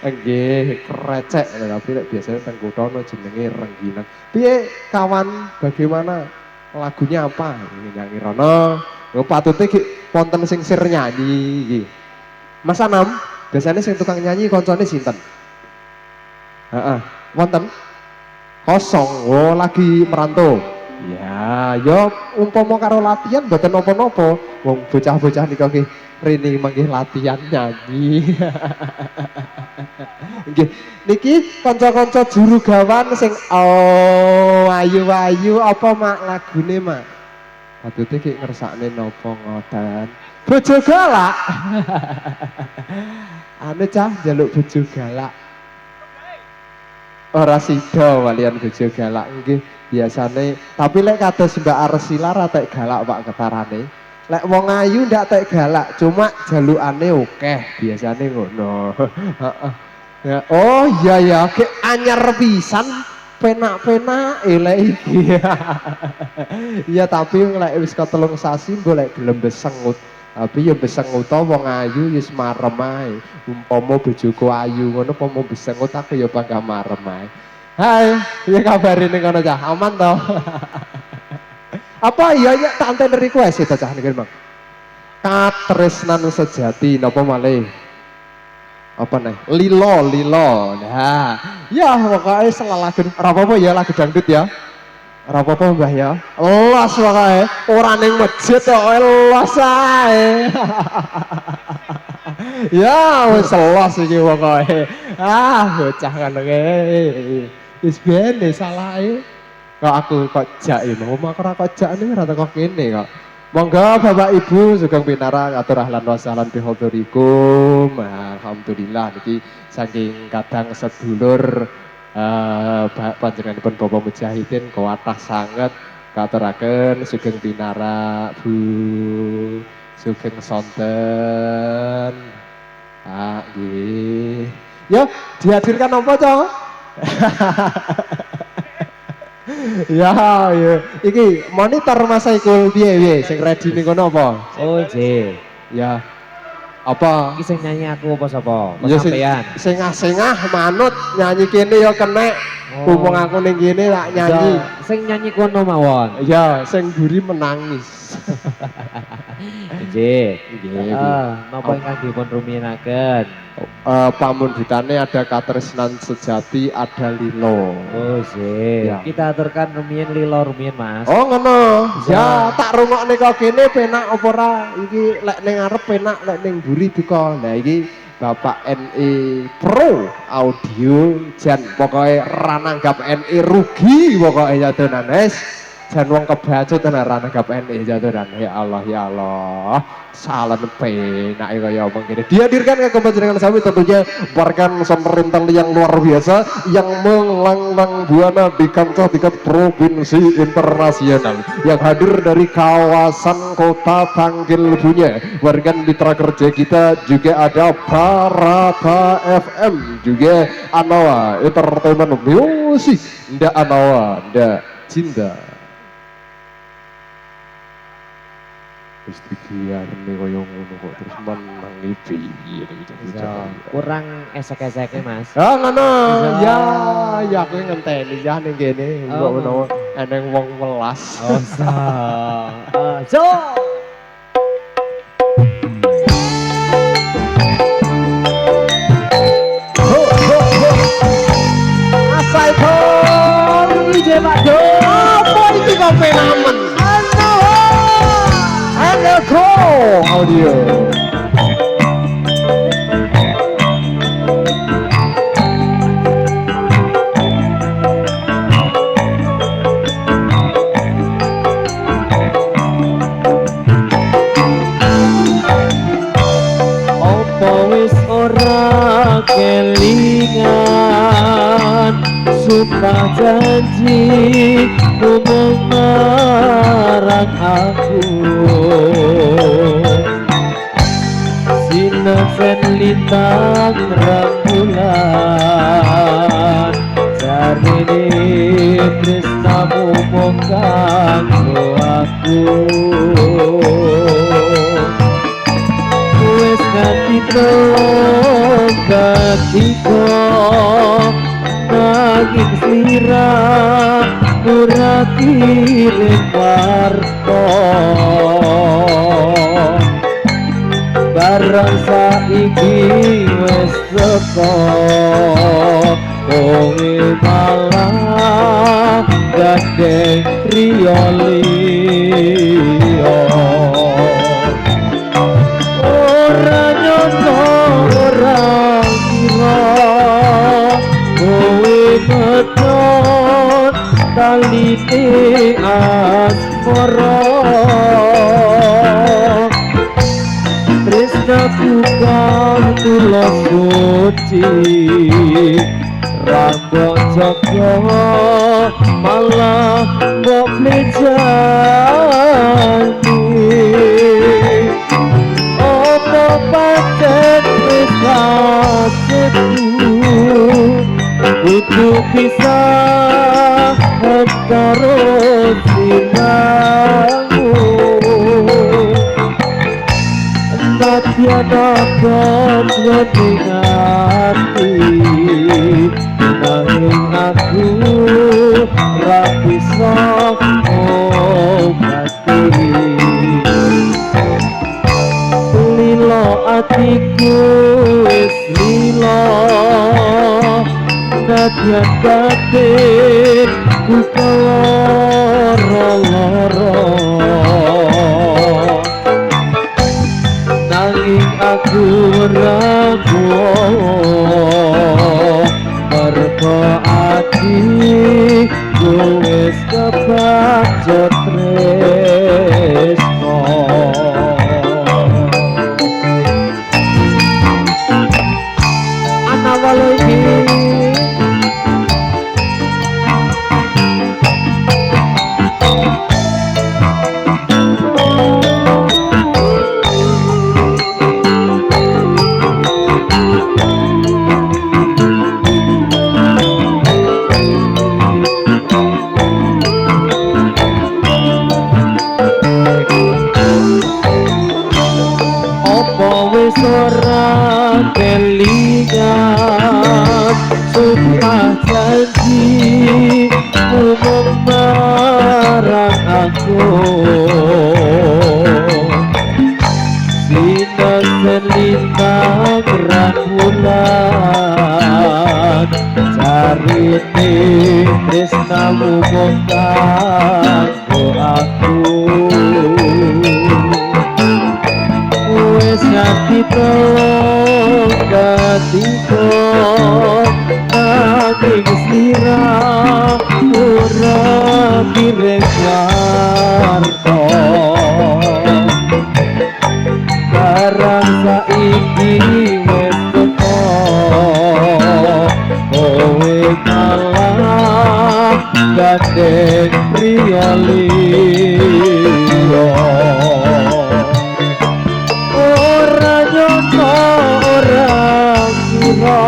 Nggih, krecek. Tapi lek biasanya teng kutha jenenge rengginang. Piye kawan, bagaimana lagunya apa? Nyanyi rono. Yo patute ki wonten sing sir nyanyi iki. Mas Anam, biasanya sing tukang nyanyi koncone sinten? Heeh, wonten? Kosong. Oh, lagi merantau. Ya, yo umpama karo latihan mboten napa-napa. Wong bocah-bocah nika ki rene manggih latihan nyanyi. Nggih, niki kanca-kanca juru gawan sing ayu-ayu apa mak lagune mak? Patute ki ngersakne napa ngoten. Bojo galak. Anu cah njaluk bojo galak. Ora sida walian bojo galak nggih biasane. Tapi lek kados Mbak Arsila ra tek galak Pak ketarane. Lek wong ayu ndak tek galak, cuma jalukane akeh biasane ngono. Heeh. Ya, oh iya ya, ke anyar pisan penak-penak lek iki. Iya tapi lek wis ketelung sasi golek gelem besengut. Tapi ya besengut wong ayu wis marem ae. Umpama bojoku ayu ngono umpama besengut aku ya bangga marem ae. Hai, piye kabare ning kono cah? Aman to? Apa iya ya tak anteni request itu cah niki, Bang. Katresnan sejati napa malih? Apa nih? Lilo. Nah, ya pokoknya salah lagu. Apa ya lagu dangdut ya? Apa Mbah ya? Los pokoknya. Orang yang masjid kok los ae. Ya wis los iki pokoknya. Bocah kan iki. Wis bene salahe. Kok aku kok jak iki, mau ora kok jak ning ora kok kene kok. Monggo Bapak Ibu Sugeng Pinara atur ahlan wa sahlan bihadirikum. Alhamdulillah niki saking kadang sedulur panjenenganipun Bapak Mujahidin kuatah sanget katuraken Sugeng Pinara Bu Sugeng Sonten. Nggih. Yo dihadirkan apa, Cok? Ya, iki monitor Mas Saikul piye sing ready ning kono apa? Oh, J. Ya. Apa? Iki sing nyanyi aku apa sapa? Apa Ya sampean? sengah-sengah manut nyanyi kene ya kenek. Oh. Mumpung aku ning kene tak nyanyi. Sing nyanyi kono mawon. Ya, sing mburi menangis. J. Nggih. Napa ingkang dipun rumiyin Pamundhutane ada katresnan sejati, ada lilo. Oh, J. Ya. Kita aturkan rumiyin lilo rumiyin, Mas. Oh ngono. Ya. Ya tak rungokne kok kene penak apa ora? Iki lek ning ngarep penak, lek ning mburi duka. Nah iki Bapak NI Pro Audio jan pokoke ra nanggap NI rugi pokoke nyadonan wis jan wong kebacut tenan ra nanggap NE jaturan. Ya Allah salah penak kaya omong gini. Dihadirkan ke panjenengan sami tentunya warga Nusantara yang luar biasa yang melanglang buana di kancah tingkat provinsi internasional yang hadir dari kawasan kota Tanggil punya warga mitra kerja kita juga ada Barata FM juga Anawa Entertainment Music ndak Anawa ndak cinta istiqiyah ini kaya ngono kok terus menang iki kurang esek-eseknya mas. ah ngono ya aku ngenteni ya ning kene kok menawa eneng wong welas So Assalamualaikum DJ Pak Do. apa iki kok penamen Electro Audio Opo wis ora kelingan sumpah janji ngomong marang aku sinesen lintang rembulan jarine tresnamu mung kanggo aku wis nganti telung ketika nanging slira ora kirim warta barang saiki wis teko kowe malah gandeng rioliyo ora nyono ora kira kowe medhot talite asmara tresnaku kang tulus suci rambut jaga malah mbok plejani apa pancen wis kasetu kudu pisah karo sinangmu Nadyan akan ngerti nanging aku ra bisa obati lilo atiku wis lilo nadyan batin ku keloro-loro nanging aku ragu mergo ati ku wis kebacut tresno ana wae iki ora kelingan sumpah janji ngomong marang aku sinesen lintang rembulan jarine tresnamu mung kanggo aku wis nganti telung ketika nanging slira ora kireng malah gandeng riyo ora nyoto ora kira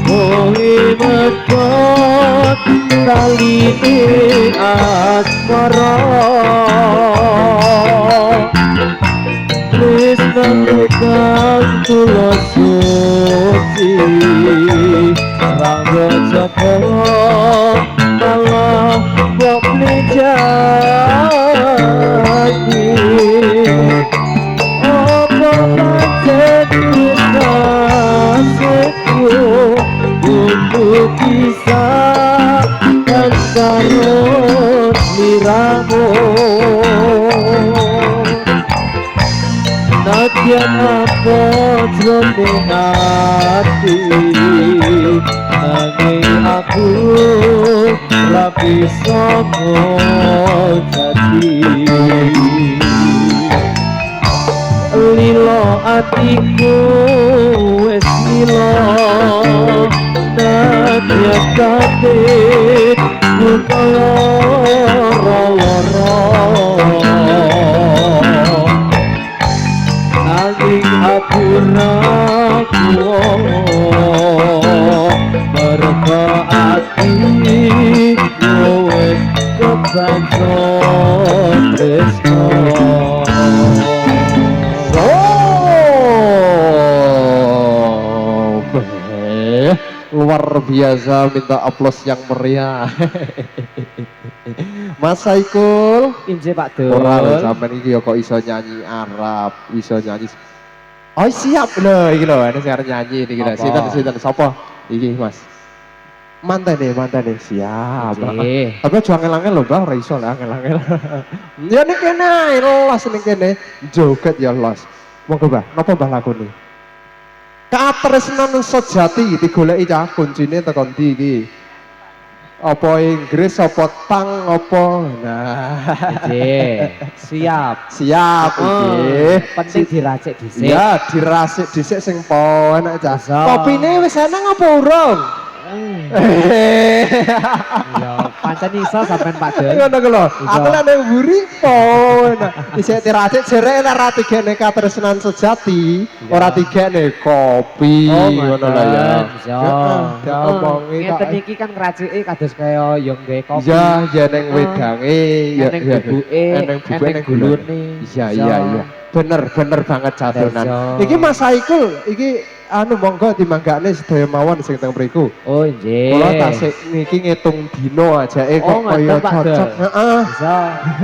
kowe medhot kaline asmara wis nangkang kula suci rangga joko malah kok jadi apa pancen wis nasibku untuk bisa dan karut liramu Nadyan apa jroning ati nanging aku ra bisa jadi lilo atiku wis lilo Nadyan katit kaya nanging aku ragu merga ati wis kebancot tresno luar biasa, minta aplaus yang meriah. Mas Saikul inje Pak Dul ora lho sampean iki ya kok iso nyanyi Arab, iso nyanyi. Oh siap lho iki lho, ini sing arep nyanyi iki lho. Sinten sapa? Iki Mas. Mantene siap. Nggih. Tapi aja angel-angel lho, Bang, ora iso lah angel-angel. Ya ning kene ae los ning kene, joget ya los. Monggo, Mbah, napa Mbah lakoni? Katresnan sejati digoleki cah kuncine teko ndi iki? Apa Inggris, apa tang, apa nah siap nggih. penting diracik dhisik Ya dirasik dhisik sing po enak cah. Bisa. Kopine wis enak apa urung? ya pancen iso sampean Pak Dul Ngono ku lho. Aku lek nang mburi po enak. Dhisik dirasik jere ora tigene katresnan sejati, ora tigene kopi ngono lho ya. Diomongi ngeten iki kan ngraciki kados kaya yo nggawe kopi ya ning wedange ya eneng bubuke eneng bubuke eneng gulune iya bener banget cadonan Bisa. iki Mas Saikul iki anu monggo dimanggakne sedaya mawon sing teng mriku oh nggih kula tasik niki ngitung dino ajake kok Oh, kaya ngoten, Pak Dul. cocok heeh bisa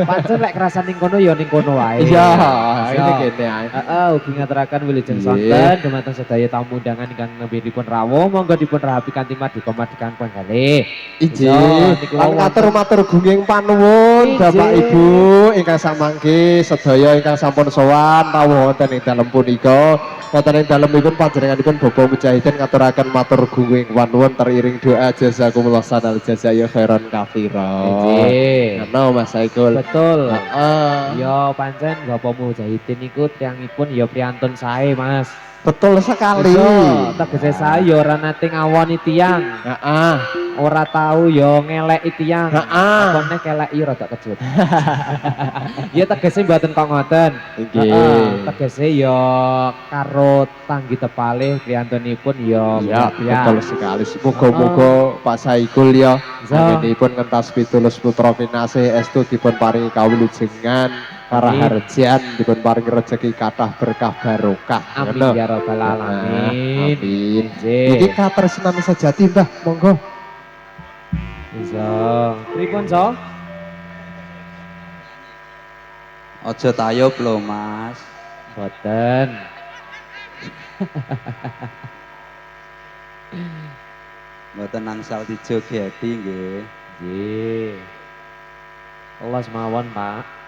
pancen lek kerasan ning kono ya ning kono wae iya Bisa. ini kene ae Heeh, ugi ngaturaken wilujeng Nggih. sonten dumateng sedaya tamu undangan ingkang nembinipun rawuh monggo dipun rahapi kanthi mardika panggalih. Iji, niku lan wau matur gunging panuwun Iji. Bapak Ibu ingkang samangke sedaya ingkang sampun sowan rawuh wonten ing dalem punika wonten ing dalemipun panjenenganipun Bapak Mujahidin ngaturaken matur gunging panuwun teriring doa jazakumullah sanal jazaya khairan kafira. Nggih. Ngono Mas Saikul. Betul. Heeh. Ya pancen Bapak Mujahidin niku tiyangipun ya priyantun sae, Mas. Betul sekali. Iso, tegese sae ya ora nate ngawoni tiyang, Heeh. ora tau ya ngeleki tiyang. Heeh. Apane keleki rada kecut. Ya tegese mboten kok ngoten. Nggih. Heeh, tegese ya karo tanggi tepalih priyantunipun ya Iya, ya. betul sekali. Muga-muga Pak Saikul ya Iso. anggenipun ngentas pitulus putra pinasih estu dipun paringi kawilujengan paraharjan dipun paringi rezeki kathah berkah barokah. Amin Ngono. ya rabbal alamin. Amin. Nggih. Iki katresnan sejati, Mbah. Monggo. Iso. Pripun, So? Ojo tayub lho, Mas. Boten. Mboten angsal dijogeti nggih. Nggih. Allah mawon, Pak.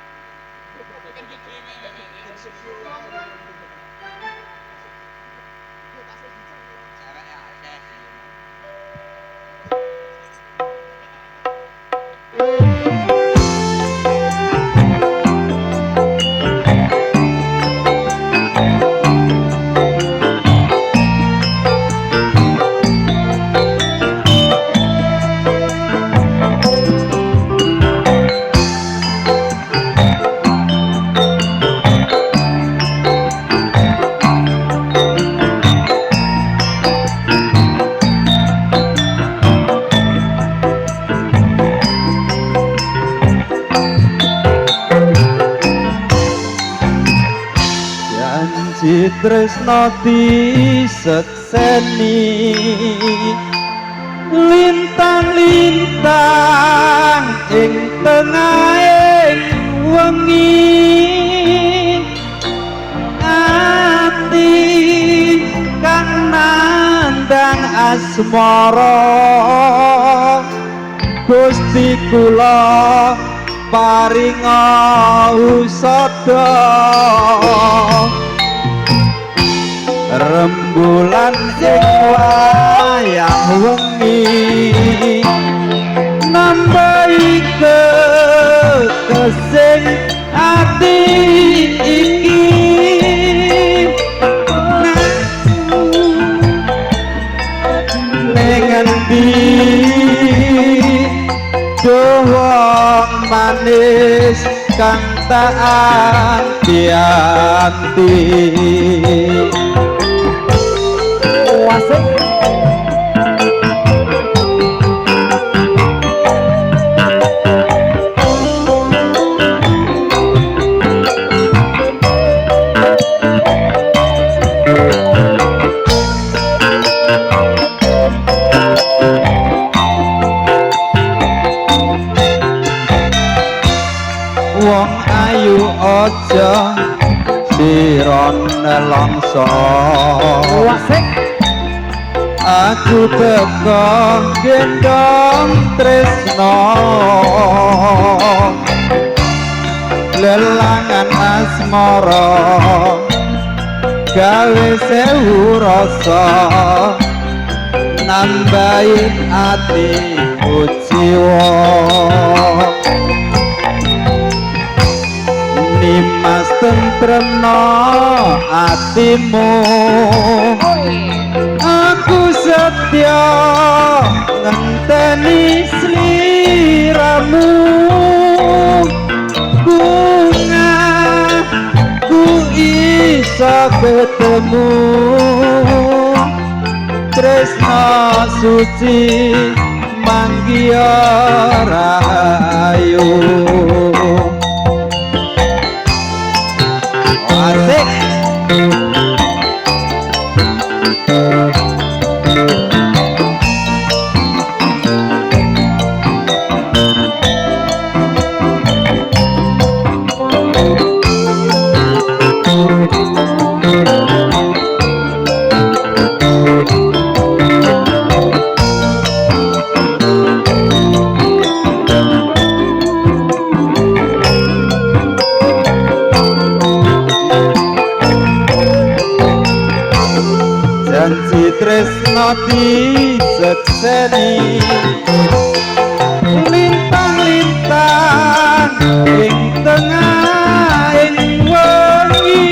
tresno disekseni lintang-lintang ing tengahing wengi ati kang nandang asmara Gusti kula paringa usada rembulan sing wayah wengi nambahi kesing ati iki nengendi doang manis kang tak anti-anti wong ayu aja siron nelongso aku teko gendong tresno lelangan asmara gawe sewu rasa nambahi ati jiwa nimas tentremno atimu aku setia ngenteni sliramu bunga ku iso ketemu tresno suci manggiya rahayu asik janji tresno disekseni lintang-lintang ing tengahing wengi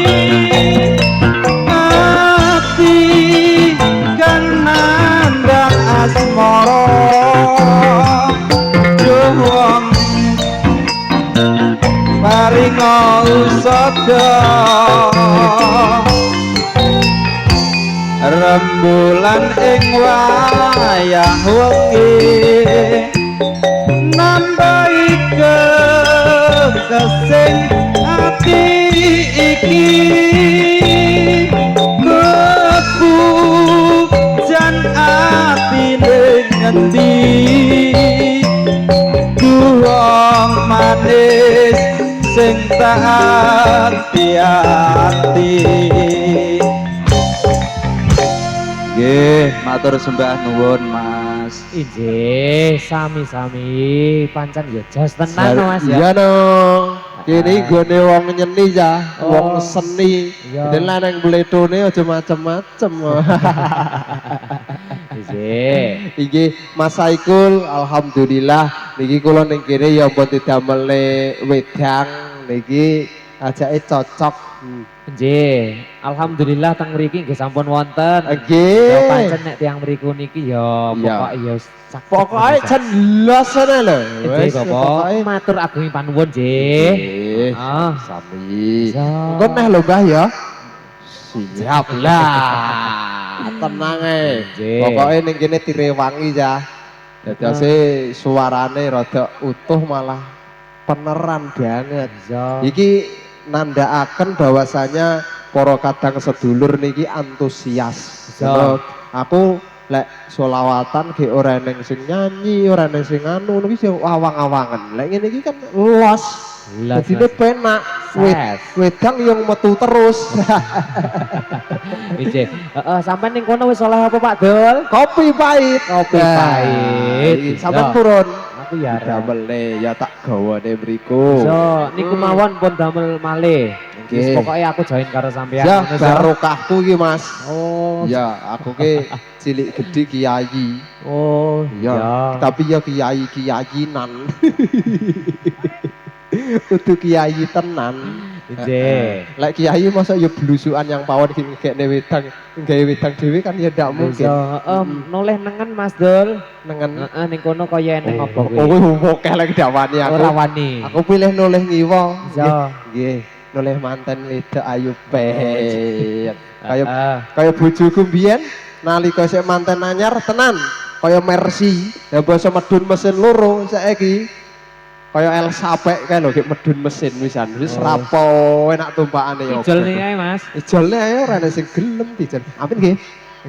ati kang nandang asmara juwong paringa usada rembulan ing wayah wengi nambahi kesing ati iki beku jan ati ning ngendi duwong manis sing tak ati-ati nggih matur sembah nuwun Mas Injih, sami-sami pancen ya jos tenan no, Mas ya. Iya no. Kene gone wong nyeni ya, wong Oh, seni. iya. Delan nang bletone aja macem-macem. Injih. Iki Mas Saikul, alhamdulillah niki kula ning kene ya ampun didamelne wedang niki ajake cocok. Nggih, alhamdulillah teng mriki nggih sampun wonten. Nggih. Ya pancen nek tiyang mriku niki ya Iya. pokoke ya sak Pokoke jelas ana lho. nggih Bapak, matur ageng panuwun nggih. Nggih. Ah. Sami. Iya. Engko neh lho Mbah ya. Siap lah. Tenang Nggih. Pokoke ning kene direwangi ya. Dadose suarane rada utuh malah peneran banget. Iya. Iki nandakaken bahwasanya para kadang sedulur niki antusias. So. Ngono. Aku lek solawatan ge ora neng sing nyanyi, ora neng sing anu niki sing awang-awangan. Lek ngene iki kan los. Los, Dadine Mas. penak. Ses. Wedang yang metu terus. Ije. Heeh, sampean ning kono wis oleh apa Pak Dul? Kopi pahit. Kopi Nah, pahit. iki sampean Yo. purun. Aku ya ora. Damel ya tak gawane mriku. So, niku mawon pun damel malih. Nggih. Wis pokoke aku join karo sampean Ya ngono, So. barokahku iki Mas. Oh. Ya, aku ke cilik gede kiai. Oh, Ya, ya. tapi ya kiai-kiainan. Kudu kiai tenan. Ije. Lek kiai masa ya blusukan yang pawon ngekne wedang, gawe wedang dhewe kan ya ndak mungkin. So, noleh nengen Mas Dul. Nengen Heeh, ning kono kaya eneng apa kuwi? oh, oke lek dawani aku. Ora wani. Aku pilih noleh ngiwa. So. Nggih, noleh manten wedok ayu pet. Kaya Heeh. kaya bojoku mbiyen nalika sik manten anyar tenan kaya Mercy ya basa medun mesin loro saiki kaya Elsapek kae lho gek medun mesin wisan wis Oh. rapo enak tumpakane ya Ijol nih ae Mas. ijolne ae ora ana sing gelem dijol amin nggih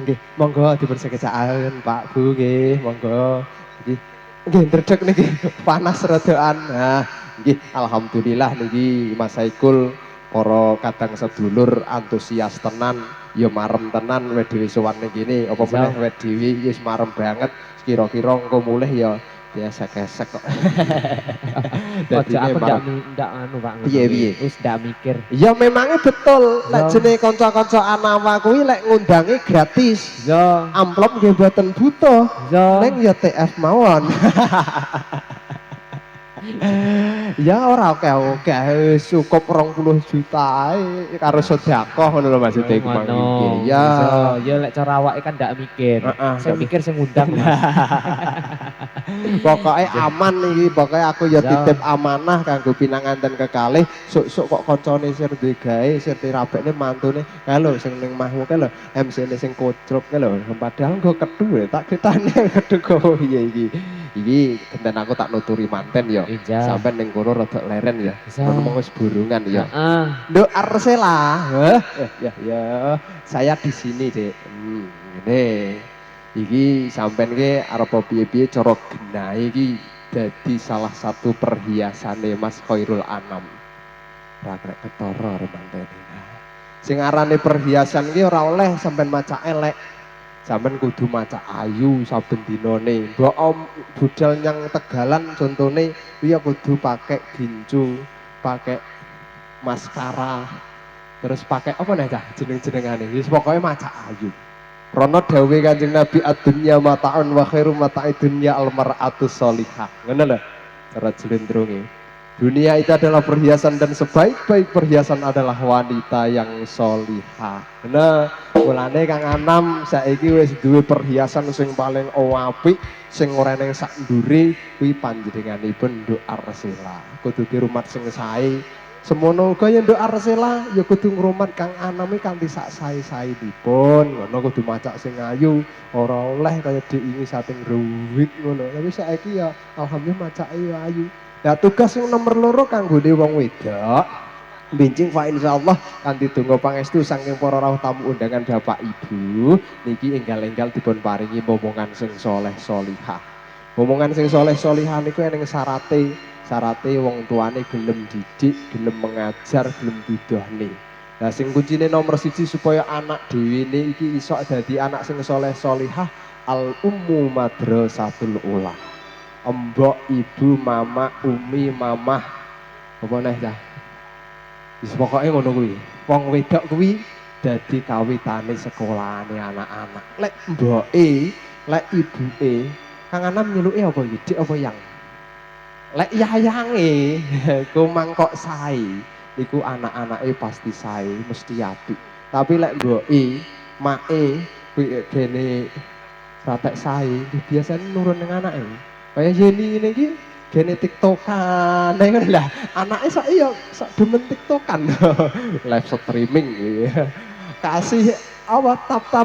nggih monggo dipersekejaan Pak Bu nggih monggo nggih nggih ndredeg niki panas rodokan nah nggih alhamdulillah niki Mas Saikul para kadang sedulur antusias tenan ya marem tenan wed dhewe sowan ning kene apa meneh wed dhewe wis marem banget kira-kira engko mulih ya esek-esek kok. Ojo aku marem. ndak anu Pak. Piye, piye? Wis ndak mikir. Ya memangnya betul lek So. jenenge kanca-kanca Anawa kuwi lek ngundangi gratis. Yo, Amplop nggih mboten butuh. yo. Ning ya TF mawon. Ya ora oke-oke wis cukup 20 juta ae karo sedekah ngono lho maksude ku Mang Iki. Ya. Ya lek cara awake kan ndak mikir. Heeh, Saya ndak mikir sing ngundang Mas. Pokoknya aman iki, pokoknya aku ya Ya. titip amanah kanggo pinanganten kekalih. Sok-sok kok kancane sir duwe gawe, sir dirabekne mantune. Kae lho sing ning mahmu kae lho, MC-ne sing kocrok kae lho. Padahal nggo kethu ya, tak ditane kethu kok piye iki. Iki genten aku tak nuturi manten ya. Iya. Sampai ning kono rada leren ya. Bisa. Ngomong wis burungan ya. Heeh. Nduk Arsela. Ya. Saya di sini, Dek. Ngene. Iki sampean ki arep piye-piye cara genahe iki dadi salah satu perhiasane Mas Khairul Anam. Ora krek ketara arep mantene. Sing arane perhiasan ki ora oleh sampean maca elek. Sampeyan kudu maca ayu saben dinane. Mbok om budal nyang Tegalan contone kuwi ya kudu pakai gincu, pakai maskara. Terus pakai apa nih cah jeneng-jenengane. Wis pokoke maca ayu. Rono dawuhe Kanjeng Nabi ad-dunya mata'un wa khairu mata'id dunya al-mar'atu sholihah. Ngono lho cara jlendrunge. Dunia itu adalah perhiasan dan sebaik-baik perhiasan adalah wanita yang solihah. Nah, mulane Kang Anam saiki wis duwe perhiasan sing paling apik, sing ora ning sak ndure kuwi panjenenganipun Nduk Arsela. Kudu dirumat sing sae. Semono uga ya Nduk Arsela ya kudu ngrumat Kang Anam kanthi sak sae-saenipun. Ngono kudu macak sing ayu, ora oleh kaya diingi sating ruwit ngono. Tapi saiki ya alhamdulillah macake ya ayu. Nah tugas yang nomor loro kanggone wong wedok bincing fa insyaallah kanthi donga pangestu saking para rawuh tamu undangan Bapak Ibu niki enggal-enggal dipun paringi momongan sing soleh solihah. Momongan sing soleh solihah niku eneng syarate wong tuane gelem didik, gelem mengajar, gelem didohne. Nah sing kuncine nomor 1 supaya anak dhewe iki iso dadi anak sing soleh solihah al ummu madrasatul ula. Embok, ibu, mama, umi, mamah, apa nih cah? Wis pokoke ngono kuwi. Wong wedok kuwi dadi kawitane sekolahane anak-anak. Lek mboke, lek ibuke, Kang Anam nyeluke apa iki? Dik apa yang? Lek yayange ku mangkok sae, iku anak-anake pasti sae, mesti apik. Tapi lek mboke, make kuwi gene ratek sae, biasane nurun ning anake. Kayak Yeni ini ki gene TikTokan, ngono lah. Anake sak iya sak demen TikTokan. Live streaming ya. Kasih apa tap-tap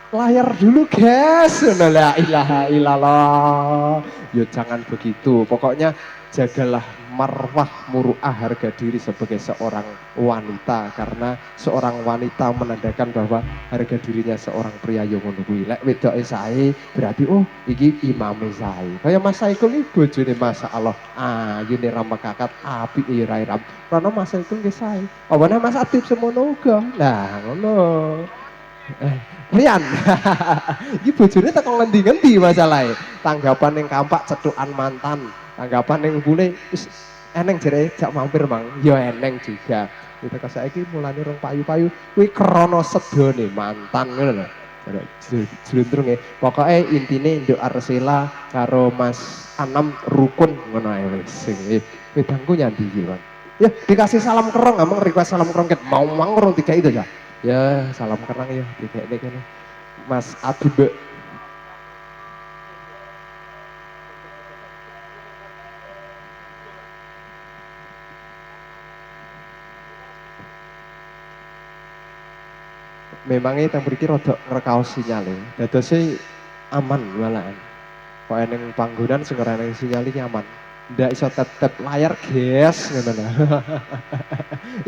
layar dulu guys. La ilaha illallah. Ya jangan begitu. Pokoknya jagalah marwah muruah harga diri sebagai seorang wanita, karena seorang wanita menandakan bahwa harga dirinya seorang pria yang ngono kuwi. Lek wedoke sae berarti oh iki imame sae. Kaya Mas Saikul iki bojone masyaallah. Ayune ra mekakat apike ya ra iram. Karena Mas Saikul nggih sae. Apa Mas Atib semono uga. Nah, ngono. Rian, iki bojone teko ngendi-ngendi masalahe. Tanggapan yang kampak cetukan mantan, tanggapan yang bule wis eneng jere jak mampir Mang. Ya eneng juga. Itu kok saiki mulane rong payu-payu kuwi krana sedone mantan ngono lho. Jrundrunge. Pokoke intine nduk Arsela karo Mas Anam rukun ngono ae wis. Sing wedangku nyandi iki, Bang. Ya dikasih salam kerong, emang request salam kerong ket mau urung tiga itu ya. Ya, salam kerang ya, dikek kene. Mas Adib. Memangnya teng mriki rada ngrekaos sinyale. Dadose aman walaan. Kok ning panggonan sing ora ning sinyal iki aman. Ndak iso tetep layar guys ngono lho.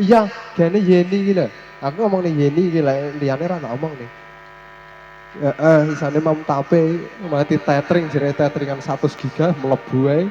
Iya, gene Yeni iki lho. Aku ngomong nih Yeni iki liyane ra ngomong nih. Heeh, isane mam tape mati tethering jere tetheringan 100 giga mlebu ae.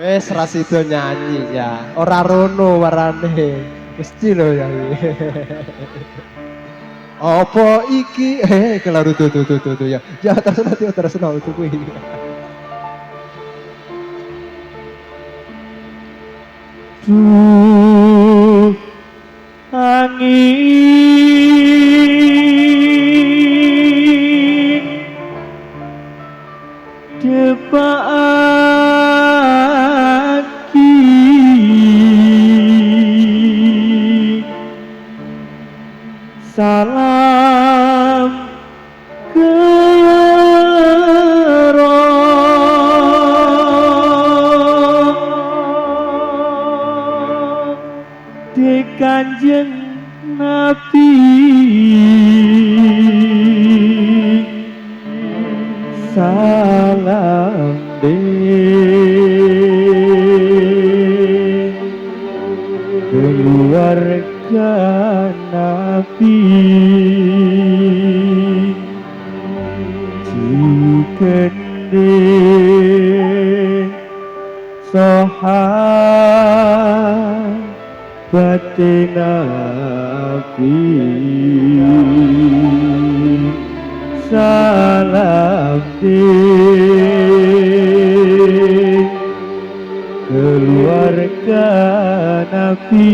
Wes rasido nyanyi ya, ora rono warane, mesti lo nyanyi. Apa iki? Kelaru tuh ya, ya terus nanti tuh kuwi. Duh angin depaki salam di Kanjeng Nabi salam de keluarga Nabi jikende sahabat Nabi salam di keluarga Nabi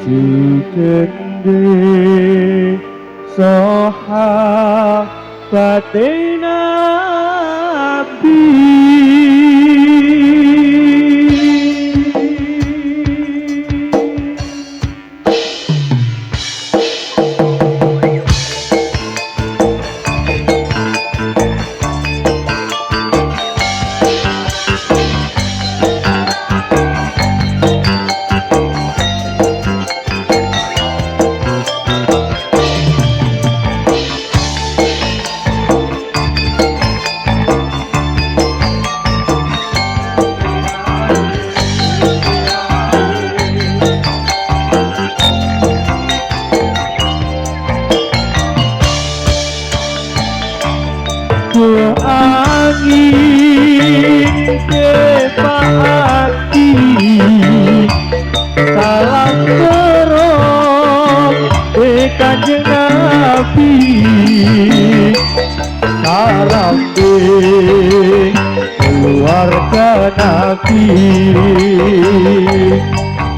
jikende sahabat Nabi.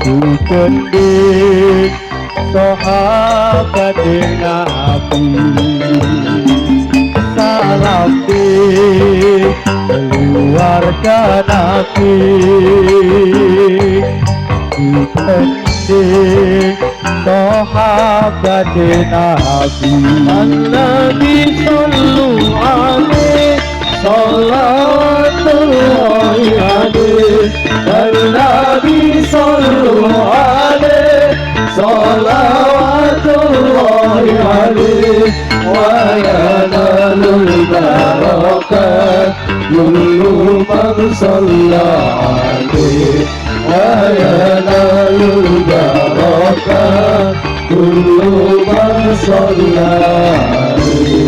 Sugende sahabat Nabi, salam di keluarga Nabi. Sugende sahabat Nabi, Nabi sallu alaihi salawatullahi alaihi, Nabi sallu alaihi salawatullahi alaihi, wa yanalul barakah kullu man shalla alaihi, wa yanalul barakah kullu man shalla alaihi.